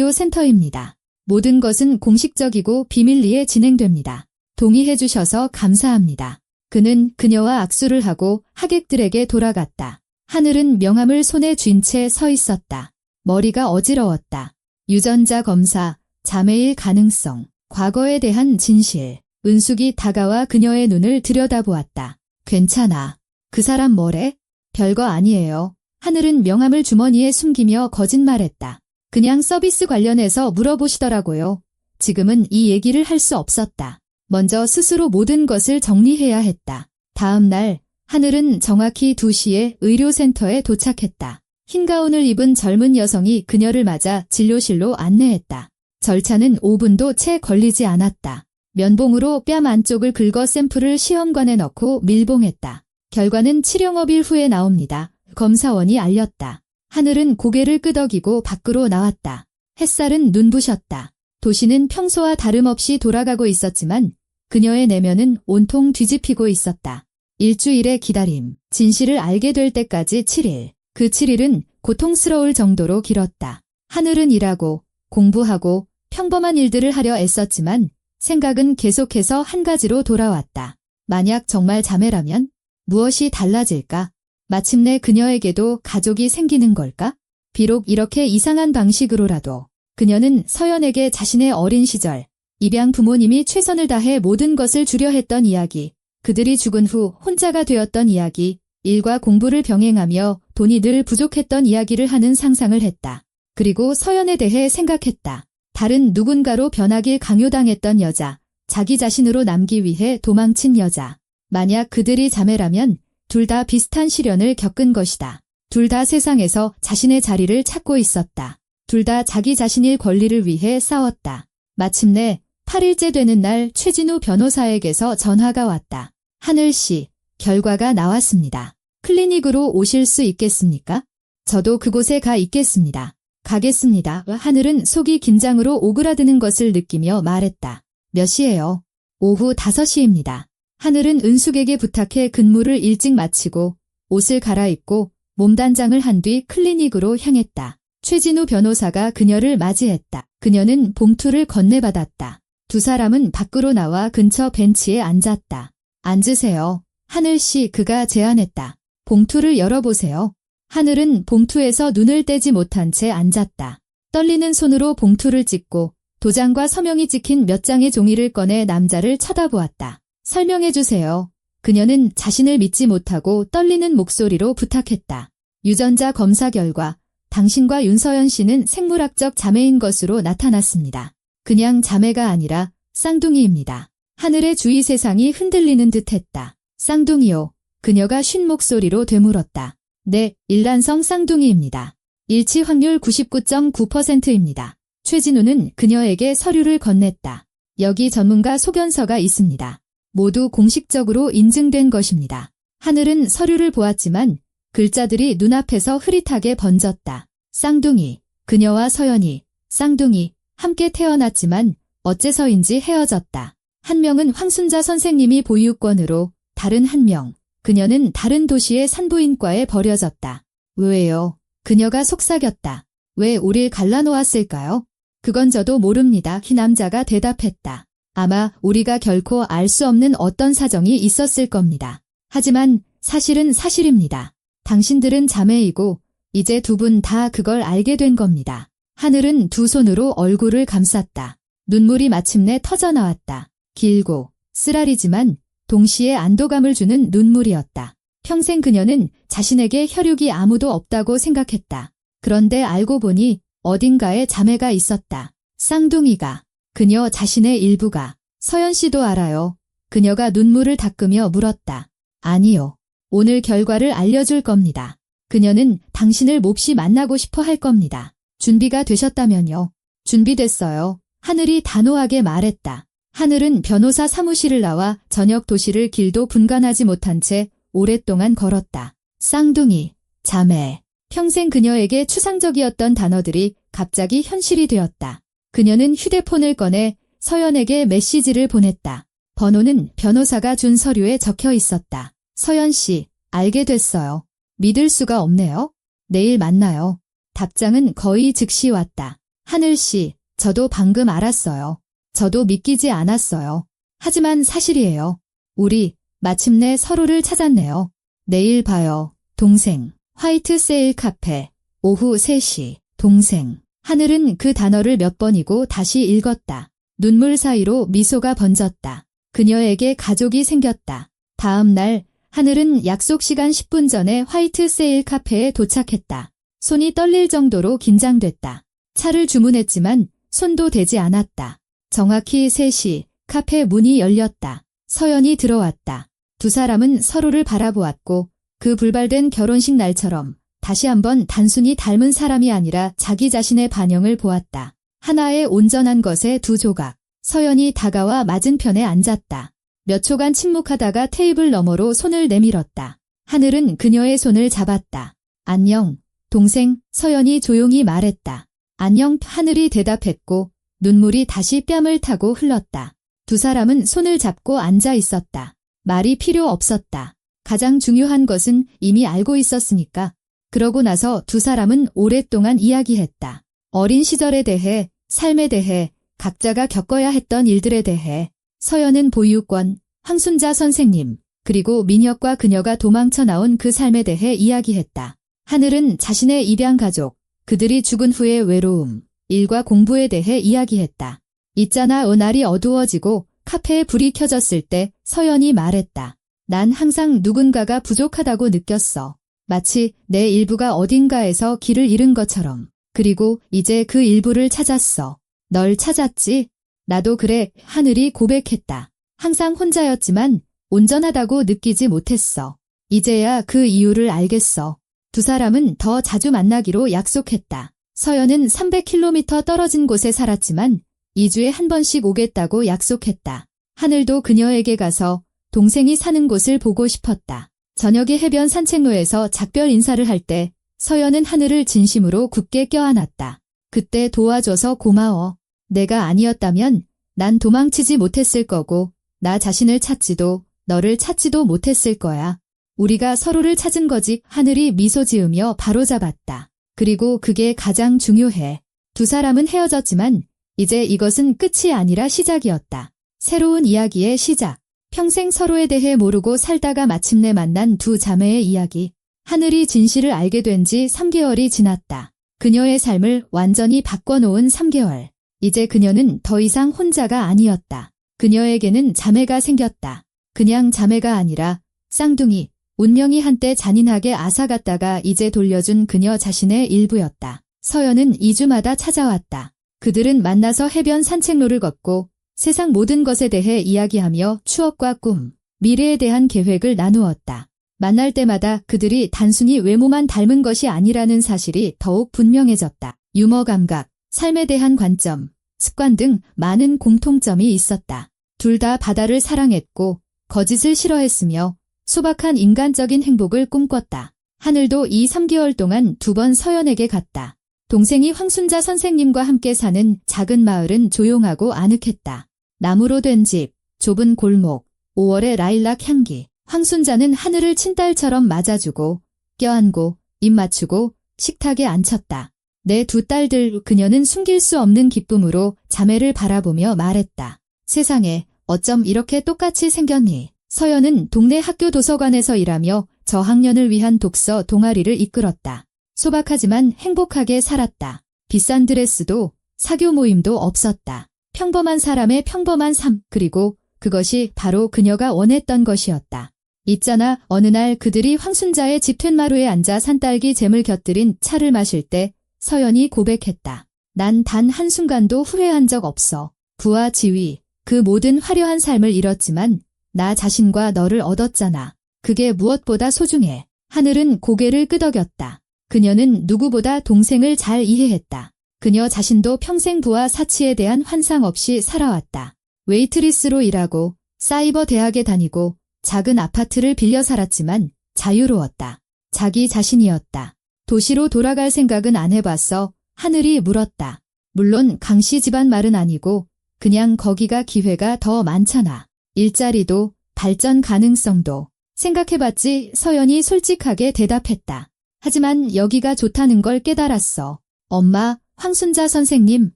의료센터입니다. 모든 것은 공식적이고 비밀리에 진행됩니다. 동의해 주셔서 감사합니다. 그는 그녀와 악수를 하고 하객들에게 돌아갔다. 하늘은 명함을 손에 쥔 채 서 있었다. 머리가 어지러웠다. 유전자 검사, 자매일 가능성, 과거에 대한 진실. 은숙이 다가와 그녀의 눈을 들여다보았다. 괜찮아. 그 사람 뭐래? 별거 아니에요. 하늘은 명함을 주머니에 숨기며 거짓말했다. 그냥 서비스 관련해서 물어보시더라고요. 지금은 이 얘기를 할 수 없었다. 먼저 스스로 모든 것을 정리해야 했다. 다음 날 하늘은 정확히 2시에 의료센터에 도착했다. 흰 가운을 입은 젊은 여성이 그녀를 맞아 진료실로 안내했다. 절차는 5분도 채 걸리지 않았다. 면봉으로 뺨 안쪽을 긁어 샘플을 시험관에 넣고 밀봉했다. 결과는 7영업일 후에 나옵니다. 검사원이 알렸다. 하늘은 고개를 끄덕이고 밖으로 나왔다. 햇살은 눈부셨다. 도시는 평소와 다름없이 돌아가고 있었지만 그녀의 내면은 온통 뒤집히고 있었다. 일주일의 기다림, 진실을 알게 될 때까지 7일. 그 7일은 고통스러울 정도로 길었다. 하늘은 일하고 공부하고 평범한 일들을 하려 애썼지만 생각은 계속해서 한 가지로 돌아왔다. 만약 정말 자매라면 무엇이 달라질까? 마침내 그녀에게도 가족이 생기는 걸까? 비록 이렇게 이상한 방식으로라도 그녀는 서연에게 자신의 어린 시절, 입양 부모님이 최선을 다해 모든 것을 주려 했던 이야기, 그들이 죽은 후 혼자가 되었던 이야기, 일과 공부를 병행하며 돈이 늘 부족했던 이야기를 하는 상상을 했다. 그리고 서연에 대해 생각했다. 다른 누군가로 변하길 강요당했던 여자, 자기 자신으로 남기 위해 도망친 여자. 만약 그들이 자매라면 둘 다 비슷한 시련을 겪은 것이다. 둘 다 세상에서 자신의 자리를 찾고 있었다. 둘 다 자기 자신의 권리를 위해 싸웠다. 마침내 8일째 되는 날 최진우 변호사에게서 전화가 왔다. 하늘 씨, 결과가 나왔습니다. 클리닉으로 오실 수 있겠습니까? 저도 그곳에 가 있겠습니다. 가겠습니다. 하늘은 속이 긴장으로 오그라드는 것을 느끼며 말했다. 몇 시예요? 오후 5시입니다. 하늘은 은숙에게 부탁해 근무를 일찍 마치고 옷을 갈아입고 몸단장을 한 뒤 클리닉으로 향했다. 최진우 변호사가 그녀를 맞이했다. 그녀는 봉투를 건네받았다. 두 사람은 밖으로 나와 근처 벤치에 앉았다. 앉으세요. 하늘 씨, 그가 제안했다. 봉투를 열어보세요. 하늘은 봉투에서 눈을 떼지 못한 채 앉았다. 떨리는 손으로 봉투를 찢고 도장과 서명이 찍힌 몇 장의 종이를 꺼내 남자를 쳐다보았다. 설명해주세요. 그녀는 자신을 믿지 못하고 떨리는 목소리로 부탁했다. 유전자 검사 결과 당신과 윤서연 씨는 생물학적 자매인 것으로 나타났습니다. 그냥 자매가 아니라 쌍둥이입니다. 하늘의 주위 세상이 흔들리는 듯했다. 쌍둥이요. 그녀가 쉰 목소리로 되물었다. 네, 일란성 쌍둥이입니다. 일치 확률 99.9%입니다. 최진우는 그녀에게 서류를 건넸다. 여기 전문가 소견서가 있습니다. 모두 공식적으로 인증된 것입니다. 하늘은 서류를 보았지만 글자들이 눈앞에서 흐릿하게 번졌다. 쌍둥이, 그녀와 서연이, 쌍둥이, 함께 태어났지만 어째서인지 헤어졌다. 한 명은 황순자 선생님이 보유권으로, 다른 한 명, 그녀는 다른 도시의 산부인과에 버려졌다. 왜요? 그녀가 속삭였다. 왜 우릴 갈라놓았을까요? 그건 저도 모릅니다. 이 남자가 대답했다. 아마 우리가 결코 알 수 없는 어떤 사정이 있었을 겁니다. 하지만 사실은 사실입니다. 당신들은 자매이고 이제 두 분 다 그걸 알게 된 겁니다. 하늘은 두 손으로 얼굴을 감쌌다. 눈물이 마침내 터져나왔다. 길고 쓰라리지만 동시에 안도감을 주는 눈물이었다. 평생 그녀는 자신에게 혈육이 아무도 없다고 생각했다. 그런데 알고 보니 어딘가에 자매가 있었다. 쌍둥이가. 그녀 자신의 일부가. 서연 씨도 알아요. 그녀가 눈물을 닦으며 물었다. 아니요. 오늘 결과를 알려줄 겁니다. 그녀는 당신을 몹시 만나고 싶어 할 겁니다. 준비가 되셨다면요. 준비됐어요. 하늘이 단호하게 말했다. 하늘은 변호사 사무실을 나와 저녁 도시를 길도 분간하지 못한 채 오랫동안 걸었다. 쌍둥이, 자매. 평생 그녀에게 추상적이었던 단어들이 갑자기 현실이 되었다. 그녀는 휴대폰을 꺼내 서연에게 메시지를 보냈다. 번호는 변호사가 준 서류에 적혀 있었다. 서연 씨, 알게 됐어요. 믿을 수가 없네요. 내일 만나요. 답장은 거의 즉시 왔다. 하늘 씨, 저도 방금 알았어요. 저도 믿기지 않았어요. 하지만 사실이에요. 우리 마침내 서로를 찾았네요. 내일 봐요, 동생. 화이트 세일 카페, 오후 3시, 동생. 하늘은 그 단어를 몇 번이고 다시 읽었다. 눈물 사이로 미소가 번졌다. 그녀에게 가족이 생겼다. 다음 날 하늘은 약속 시간 10분 전에 화이트 세일 카페에 도착했다. 손이 떨릴 정도로 긴장됐다. 차를 주문했지만 손도 대지 않았다. 정확히 3시 카페 문이 열렸다. 서연이 들어왔다. 두 사람은 서로를 바라보았고 그 불발된 결혼식 날처럼 다시 한번 단순히 닮은 사람이 아니라 자기 자신의 반영을 보았다. 하나의 온전한 것의 두 조각. 서연이 다가와 맞은편에 앉았다. 몇 초간 침묵하다가 테이블 너머로 손을 내밀었다. 하늘은 그녀의 손을 잡았다. 안녕, 동생. 서연이 조용히 말했다. 안녕. 하늘이 대답했고 눈물이 다시 뺨을 타고 흘렀다. 두 사람은 손을 잡고 앉아 있었다. 말이 필요 없었다. 가장 중요한 것은 이미 알고 있었으니까. 그러고 나서 두 사람은 오랫동안 이야기했다. 어린 시절에 대해, 삶에 대해, 각자가 겪어야 했던 일들에 대해. 서연은 보유권, 황순자 선생님, 그리고 민혁과 그녀가 도망쳐 나온 그 삶에 대해 이야기했다. 하늘은 자신의 입양 가족, 그들이 죽은 후의 외로움, 일과 공부에 대해 이야기했다. 있잖아, 날이 어두워지고 카페에 불이 켜졌을 때 서연이 말했다. 난 항상 누군가가 부족하다고 느꼈어. 마치 내 일부가 어딘가에서 길을 잃은 것처럼. 그리고 이제 그 일부를 찾았어. 널 찾았지? 나도 그래. 하늘이 고백했다. 항상 혼자였지만 온전하다고 느끼지 못했어. 이제야 그 이유를 알겠어. 두 사람은 더 자주 만나기로 약속했다. 서연은 300km 떨어진 곳에 살았지만 2주에 한 번씩 오겠다고 약속했다. 하늘도 그녀에게 가서 동생이 사는 곳을 보고 싶었다. 저녁에 해변 산책로에서 작별 인사를 할 때 서연은 하늘을 진심으로 굳게 껴안았다. 그때 도와줘서 고마워. 내가 아니었다면 난 도망치지 못했을 거고 나 자신을 찾지도 너를 찾지도 못했을 거야. 우리가 서로를 찾은 거지. 하늘이 미소 지으며 바로잡았다. 그리고 그게 가장 중요해. 두 사람은 헤어졌지만 이제 이것은 끝이 아니라 시작이었다. 새로운 이야기의 시작. 평생 서로에 대해 모르고 살다가 마침내 만난 두 자매의 이야기. 하늘이 진실을 알게 된 지 3개월이 지났다. 그녀의 삶을 완전히 바꿔놓은 3개월. 이제 그녀는 더 이상 혼자가 아니었다. 그녀에게는 자매가 생겼다. 그냥 자매가 아니라 쌍둥이, 운명이 한때 잔인하게 앗아갔다가 이제 돌려준 그녀 자신의 일부였다. 서연은 2주마다 찾아왔다. 그들은 만나서 해변 산책로를 걷고 세상 모든 것에 대해 이야기하며 추억과 꿈, 미래에 대한 계획을 나누었다. 만날 때마다 그들이 단순히 외모만 닮은 것이 아니라는 사실이 더욱 분명해졌다. 유머 감각, 삶에 대한 관점, 습관 등 많은 공통점이 있었다. 둘 다 바다를 사랑했고 거짓을 싫어했으며 소박한 인간적인 행복을 꿈꿨다. 하늘도 이 3개월 동안 2번 서연에게 갔다. 동생이 황순자 선생님과 함께 사는 작은 마을은 조용하고 아늑했다. 나무로 된 집, 좁은 골목, 5월의 라일락 향기. 황순자는 하늘을 친딸처럼 맞아주고 껴안고 입 맞추고 식탁에 앉혔다. 내 두 딸들. 그녀는 숨길 수 없는 기쁨으로 자매를 바라보며 말했다. 세상에 어쩜 이렇게 똑같이 생겼니? 서연은 동네 학교 도서관에서 일하며 저학년을 위한 독서 동아리를 이끌었다. 소박하지만 행복하게 살았다. 비싼 드레스도 사교 모임도 없었다. 평범한 사람의 평범한 삶, 그리고 그것이 바로 그녀가 원했던 것이었다. 있잖아, 어느 날 그들이 황순자의 집 툇마루에 앉아 산딸기 잼을 곁들인 차를 마실 때 서연이 고백했다. 난 단 한순간도 후회한 적 없어. 부와 지위, 그 모든 화려한 삶을 잃었지만 나 자신과 너를 얻었잖아. 그게 무엇보다 소중해. 하늘은 고개를 끄덕였다. 그녀는 누구보다 동생을 잘 이해했다. 그녀 자신도 평생 부와 사치에 대한 환상 없이 살아왔다. 웨이트리스로 일하고 사이버 대학에 다니고 작은 아파트를 빌려 살았지만 자유로웠다. 자기 자신이었다. 도시로 돌아갈 생각은 안 해봤어. 하늘이 물었다. 물론 강씨 집안 말은 아니고 그냥 거기가 기회가 더 많잖아. 일자리도 발전 가능성도. 생각해봤지. 서연이 솔직하게 대답했다. 하지만 여기가 좋다는 걸 깨달았어. 엄마, 황순자 선생님,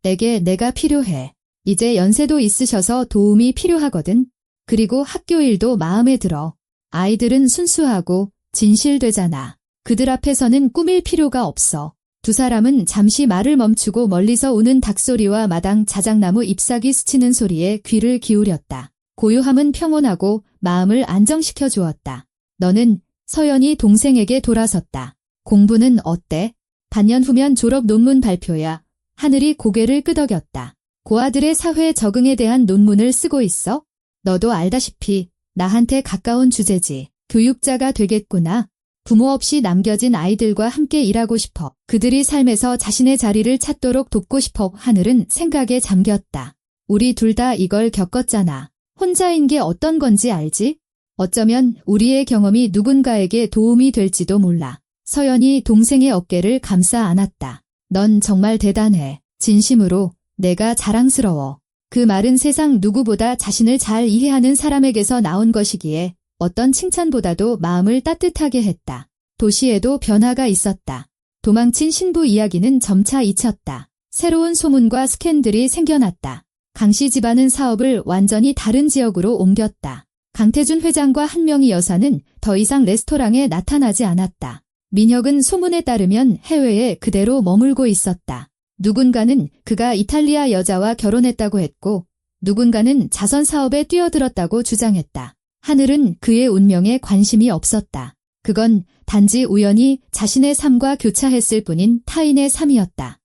내가 필요해. 이제 연세도 있으셔서 도움이 필요하거든. 그리고 학교 일도 마음에 들어. 아이들은 순수하고 진실되잖아. 그들 앞에서는 꾸밀 필요가 없어. 두 사람은 잠시 말을 멈추고 멀리서 우는 닭소리와 마당 자작나무 잎사귀 스치는 소리에 귀를 기울였다. 고요함은 평온하고 마음을 안정시켜 주었다. 너는 서연이 동생에게 돌아섰다. 공부는 어때? 반년 후면 졸업 논문 발표야. 하늘이 고개를 끄덕였다. 고아들의 사회 적응에 대한 논문을 쓰고 있어? 너도 알다시피 나한테 가까운 주제지. 교육자가 되겠구나. 부모 없이 남겨진 아이들과 함께 일하고 싶어. 그들이 삶에서 자신의 자리를 찾도록 돕고 싶어. 하늘은 생각에 잠겼다. 우리 둘 다 이걸 겪었잖아. 혼자인 게 어떤 건지 알지? 어쩌면 우리의 경험이 누군가에게 도움이 될지도 몰라. 서연이 동생의 어깨를 감싸 안았다. 넌 정말 대단해. 진심으로 내가 자랑스러워. 그 말은 세상 누구보다 자신을 잘 이해하는 사람에게서 나온 것이기에 어떤 칭찬보다도 마음을 따뜻하게 했다. 도시에도 변화가 있었다. 도망친 신부 이야기는 점차 잊혔다. 새로운 소문과 스캔들이 생겨났다. 강씨 집안은 사업을 완전히 다른 지역으로 옮겼다. 강태준 회장과 한명희 여사는 더 이상 레스토랑에 나타나지 않았다. 민혁은 소문에 따르면 해외에 그대로 머물고 있었다. 누군가는 그가 이탈리아 여자와 결혼했다고 했고 누군가는 자선 사업에 뛰어들었다고 주장했다. 하늘은 그의 운명에 관심이 없었다. 그건 단지 우연히 자신의 삶과 교차했을 뿐인 타인의 삶이었다.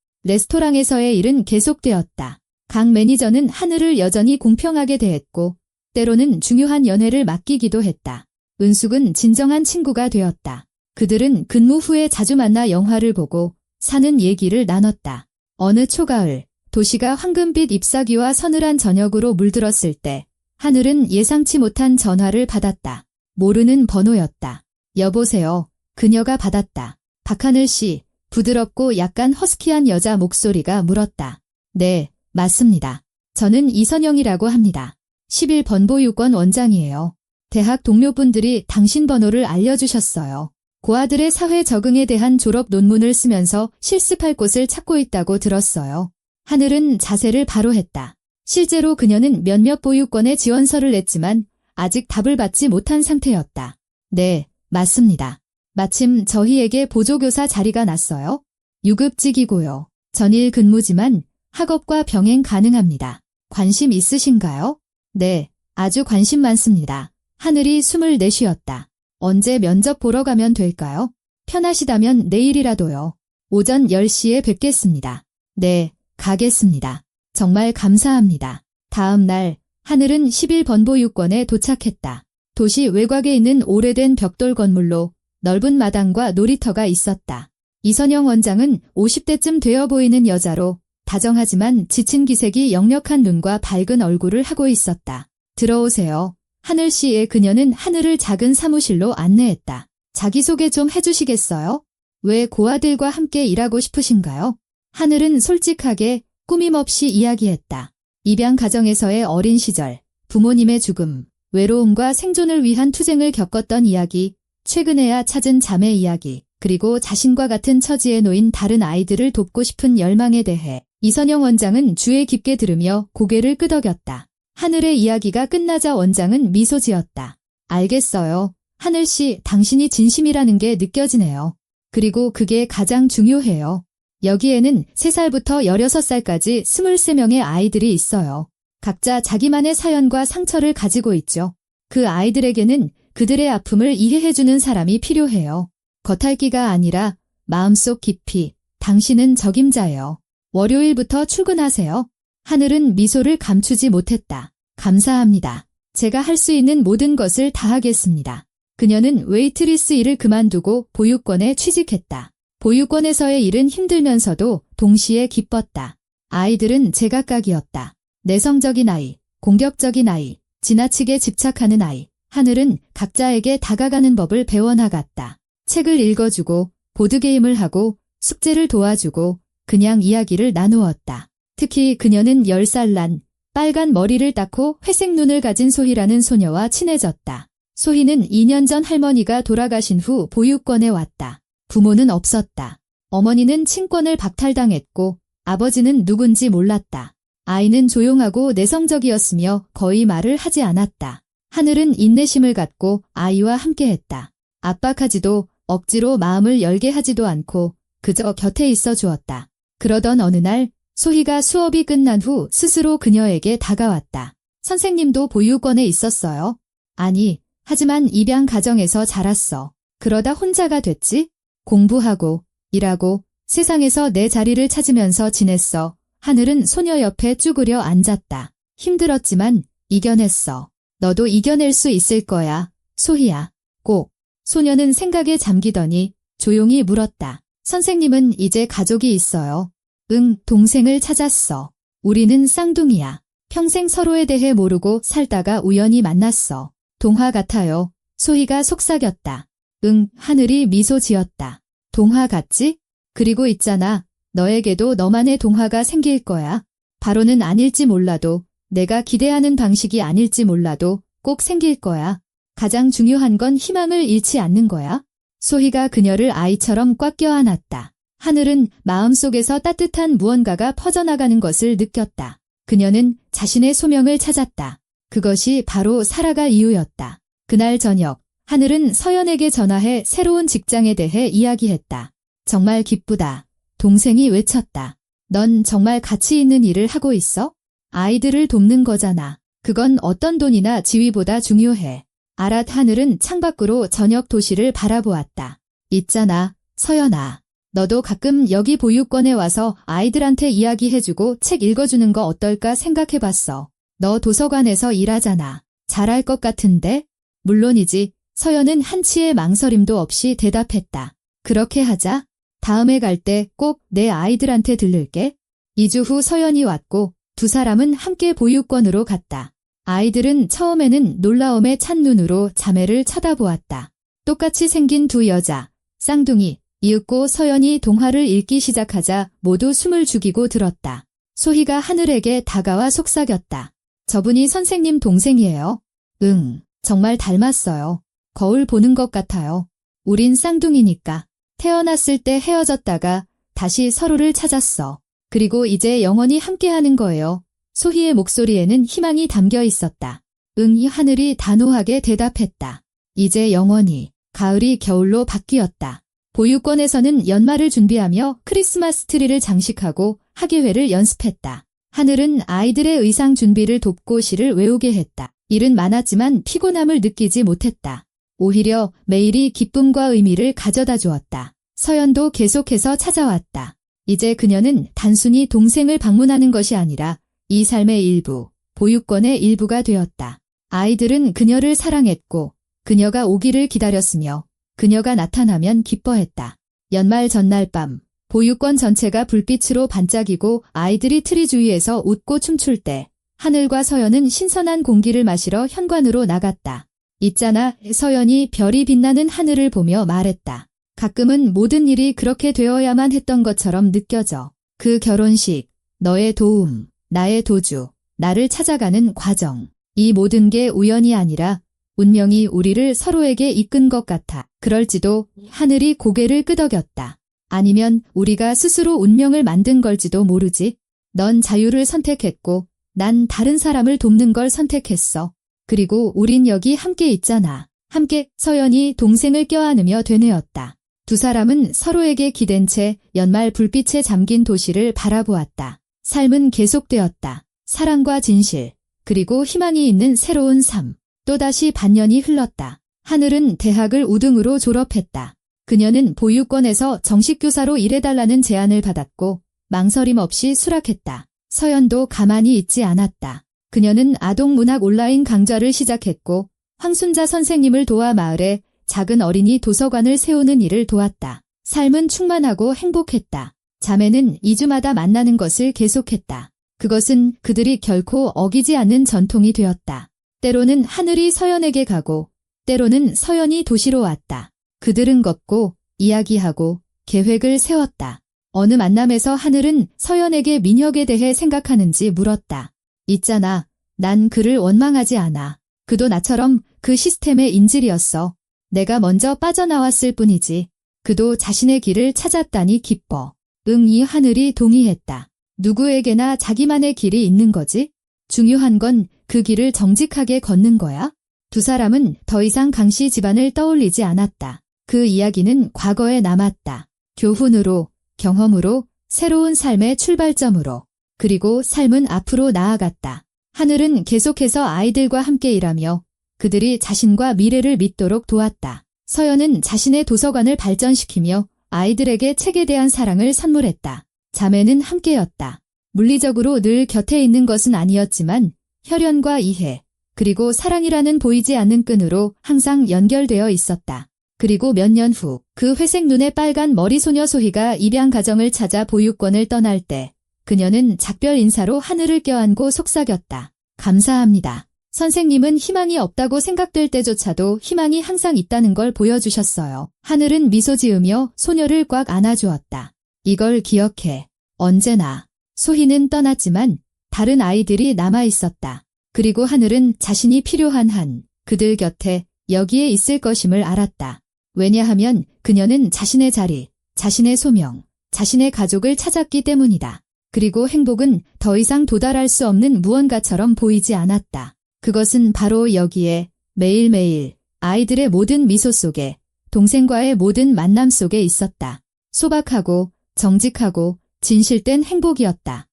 레스토랑에서의 일은 계속되었다. 강 매니저는 하늘을 여전히 공평하게 대했고 때로는 중요한 연회를 맡기기도 했다. 은숙은 진정한 친구가 되었다. 그들은 근무 후에 자주 만나 영화를 보고 사는 얘기를 나눴다. 어느 초가을 도시가 황금빛 잎사귀와 서늘한 저녁으로 물들었을 때 하늘은 예상치 못한 전화를 받았다. 모르는 번호였다. 여보세요. 그녀가 받았다. 박하늘 씨, 부드럽고 약간 허스키한 여자 목소리가 물었다. 네, 맞습니다. 저는 이선영이라고 합니다. 10일 번보유권 원장이에요. 대학 동료분들이 당신 번호를 알려주셨어요. 고아들의 사회 적응에 대한 졸업 논문을 쓰면서 실습할 곳을 찾고 있다고 들었어요. 하늘은 자세를 바로 했다. 실제로 그녀는 몇몇 보육원에 지원서를 냈지만 아직 답을 받지 못한 상태였다. 네, 맞습니다. 마침 저희에게 보조교사 자리가 났어요. 유급직이고요. 전일 근무지만 학업과 병행 가능합니다. 관심 있으신가요? 네, 아주 관심 많습니다. 하늘이 숨을 내쉬었다. 언제 면접 보러 가면 될까요? 편하시다면 내일이라도요. 오전 10시에 뵙겠습니다. 네, 가겠습니다. 정말 감사합니다. 다음 날 하늘은 11번 보육원에 도착했다. 도시 외곽에 있는 오래된 벽돌 건물로 넓은 마당과 놀이터가 있었다. 이선영 원장은 50대쯤 되어 보이는 여자로 다정하지만 지친 기색이 역력한 눈과 밝은 얼굴을 하고 있었다. 들어오세요. 하늘 씨의 그녀는 하늘을 작은 사무실로 안내했다. 자기소개 좀 해주시겠어요? 왜 고아들과 함께 일하고 싶으신가요? 하늘은 솔직하게 꾸밈없이 이야기했다. 입양 가정에서의 어린 시절, 부모님의 죽음, 외로움과 생존을 위한 투쟁을 겪었던 이야기, 최근에야 찾은 자매 이야기, 그리고 자신과 같은 처지에 놓인 다른 아이들을 돕고 싶은 열망에 대해 이선영 원장은 주의 깊게 들으며 고개를 끄덕였다. 하늘의 이야기가 끝나자 원장은 미소 지었다. 알겠어요. 하늘 씨, 당신이 진심이라는 게 느껴지네요. 그리고 그게 가장 중요해요. 여기에는 3살부터 16살까지 23명의 아이들이 있어요. 각자 자기만의 사연과 상처를 가지고 있죠. 그 아이들에게는 그들의 아픔을 이해해주는 사람이 필요해요. 겉핥기가 아니라 마음속 깊이, 당신은 적임자예요. 월요일부터 출근하세요. 하늘은 미소를 감추지 못했다. 감사합니다. 제가 할 수 있는 모든 것을 다 하겠습니다. 그녀는 웨이트리스 일을 그만두고 보육원에 취직했다. 보육원에서의 일은 힘들면서도 동시에 기뻤다. 아이들은 제각각이었다. 내성적인 아이, 공격적인 아이, 지나치게 집착하는 아이. 하늘은 각자에게 다가가는 법을 배워나갔다. 책을 읽어주고, 보드게임을 하고, 숙제를 도와주고, 그냥 이야기를 나누었다. 특히 그녀는 10살 난 빨간 머리를 닦고 회색 눈을 가진 소희라는 소녀와 친해졌다. 소희는 2년 전 할머니가 돌아가신 후 보육원에 왔다. 부모는 없었다. 어머니는 친권을 박탈당했고 아버지는 누군지 몰랐다. 아이는 조용하고 내성적이었으며 거의 말을 하지 않았다. 하늘은 인내심을 갖고 아이와 함께했다. 압박하지도 억지로 마음을 열게 하지도 않고 그저 곁에 있어 주었다. 그러던 어느 날 소희가 수업이 끝난 후 스스로 그녀에게 다가왔다. 선생님도 보육원에 있었어요? 아니, 하지만 입양 가정에서 자랐어. 그러다 혼자가 됐지? 공부하고, 일하고, 세상에서 내 자리를 찾으면서 지냈어. 하늘은 소녀 옆에 쭈그려 앉았다. 힘들었지만 이겨냈어. 너도 이겨낼 수 있을 거야. 소희야. 꼭. 소녀는 생각에 잠기더니 조용히 물었다. 선생님은 이제 가족이 있어요. 응, 동생을 찾았어. 우리는 쌍둥이야. 평생 서로에 대해 모르고 살다가 우연히 만났어. 동화 같아요. 소희가 속삭였다. 응, 하늘이 미소 지었다. 동화 같지? 그리고 있잖아. 너에게도 너만의 동화가 생길 거야. 바로는 아닐지 몰라도, 내가 기대하는 방식이 아닐지 몰라도 꼭 생길 거야. 가장 중요한 건 희망을 잃지 않는 거야. 소희가 그녀를 아이처럼 꽉 껴안았다. 하늘은 마음속에서 따뜻한 무언가가 퍼져나가는 것을 느꼈다. 그녀는 자신의 소명을 찾았다. 그것이 바로 살아갈 이유였다. 그날 저녁, 하늘은 서연에게 전화해 새로운 직장에 대해 이야기했다. 정말 기쁘다. 동생이 외쳤다. 넌 정말 가치 있는 일을 하고 있어? 아이들을 돕는 거잖아. 그건 어떤 돈이나 지위보다 중요해. 아랏 하늘은 창밖으로 저녁 도시를 바라보았다. 있잖아, 서연아. 너도 가끔 여기 보육원에 와서 아이들한테 이야기해주고 책 읽어주는 거 어떨까 생각해봤어. 너 도서관에서 일하잖아. 잘할 것 같은데? 물론이지. 서연은 한치의 망설임도 없이 대답했다. 그렇게 하자. 다음에 갈 때 꼭 내 아이들한테 들를게. 2주 후 서연이 왔고 두 사람은 함께 보육원으로 갔다. 아이들은 처음에는 놀라움에 찬 눈으로 자매를 쳐다보았다. 똑같이 생긴 두 여자, 쌍둥이, 이윽고 서연이 동화를 읽기 시작하자 모두 숨을 죽이고 들었다. 소희가 하늘에게 다가와 속삭였다. 저분이 선생님 동생이에요. 응. 정말 닮았어요. 거울 보는 것 같아요. 우린 쌍둥이니까. 태어났을 때 헤어졌다가 다시 서로를 찾았어. 그리고 이제 영원히 함께하는 거예요. 소희의 목소리에는 희망이 담겨 있었다. 응, 이 하늘이 단호하게 대답했다. 이제 영원히. 가을이 겨울로 바뀌었다. 보육원에서는 연말을 준비하며 크리스마스 트리를 장식하고 학예회를 연습했다. 하늘은 아이들의 의상 준비를 돕고 시를 외우게 했다. 일은 많았지만 피곤함을 느끼지 못했다. 오히려 매일이 기쁨과 의미를 가져다 주었다. 서연도 계속해서 찾아왔다. 이제 그녀는 단순히 동생을 방문하는 것이 아니라 이 삶의 일부, 보육원의 일부가 되었다. 아이들은 그녀를 사랑했고 그녀가 오기를 기다렸으며 그녀가 나타나면 기뻐했다. 연말 전날 밤, 보육원 전체가 불빛으로 반짝이고 아이들이 트리 주위에서 웃고 춤출 때 하늘과 서연은 신선한 공기를 마시러 현관으로 나갔다. 있잖아, 서연이 별이 빛나는 하늘을 보며 말했다. 가끔은 모든 일이 그렇게 되어야만 했던 것처럼 느껴져. 그 결혼식, 너의 도움, 나의 도주, 나를 찾아가는 과정. 이 모든 게 우연이 아니라 운명이 우리를 서로에게 이끈 것 같아. 그럴지도. 하늘이 고개를 끄덕였다. 아니면 우리가 스스로 운명을 만든 걸지도 모르지. 넌 자유를 선택했고 난 다른 사람을 돕는 걸 선택했어. 그리고 우린 여기 함께 있잖아. 함께. 서연이 동생을 껴안으며 되뇌었다. 두 사람은 서로에게 기댄 채 연말 불빛에 잠긴 도시를 바라보았다. 삶은 계속되었다. 사랑과 진실, 그리고 희망이 있는 새로운 삶. 또다시 반년이 흘렀다. 하늘은 대학을 우등으로 졸업했다. 그녀는 보육원에서 정식 교사로 일해달라는 제안을 받았고 망설임 없이 수락했다. 서연도 가만히 있지 않았다. 그녀는 아동문학 온라인 강좌를 시작했고 황순자 선생님을 도와 마을에 작은 어린이 도서관을 세우는 일을 도왔다. 삶은 충만하고 행복했다. 자매는 2주마다 만나는 것을 계속했다. 그것은 그들이 결코 어기지 않는 전통이 되었다. 때로는 하늘이 서연에게 가고 때로는 서연이 도시로 왔다. 그들은 걷고 이야기하고 계획을 세웠다. 어느 만남에서 하늘은 서연에게 민혁에 대해 생각하는지 물었다. 있잖아, 난 그를 원망하지 않아. 그도 나처럼 그 시스템의 인질이었어. 내가 먼저 빠져나왔을 뿐이지. 그도 자신의 길을 찾았다니 기뻐. 응, 이 하늘이 동의했다. 누구에게나 자기만의 길이 있는 거지? 중요한 건 그 길을 정직하게 걷는 거야. 두 사람은 더 이상 강씨 집안을 떠올리지 않았다. 그 이야기는 과거에 남았다. 교훈으로, 경험으로, 새로운 삶의 출발점으로. 그리고 삶은 앞으로 나아갔다. 하늘은 계속해서 아이들과 함께 일하며 그들이 자신과 미래를 믿도록 도왔다. 서연은 자신의 도서관을 발전시키며 아이들에게 책에 대한 사랑을 선물했다. 자매는 함께였다. 물리적으로 늘 곁에 있는 것은 아니었지만 혈연과 이해, 그리고 사랑이라는 보이지 않는 끈으로 항상 연결되어 있었다. 그리고 몇 년 후, 그 회색 눈의 빨간 머리 소녀 소희가 입양 가정을 찾아 보육원을 떠날 때 그녀는 작별 인사로 하늘을 껴안고 속삭였다. 감사합니다. 선생님은 희망이 없다고 생각될 때조차도 희망이 항상 있다는 걸 보여주셨어요. 하늘은 미소 지으며 소녀를 꽉 안아주었다. 이걸 기억해. 언제나. 소희는 떠났지만 다른 아이들이 남아있었다. 그리고 하늘은 자신이 필요한 한 그들 곁에 여기에 있을 것임을 알았다. 왜냐하면 그녀는 자신의 자리, 자신의 소명, 자신의 가족을 찾았기 때문이다. 그리고 행복은 더 이상 도달할 수 없는 무언가처럼 보이지 않았다. 그것은 바로 여기에 매일매일 아이들의 모든 미소 속에 동생과의 모든 만남 속에 있었다. 소박하고 정직하고 진실된 행복이었다.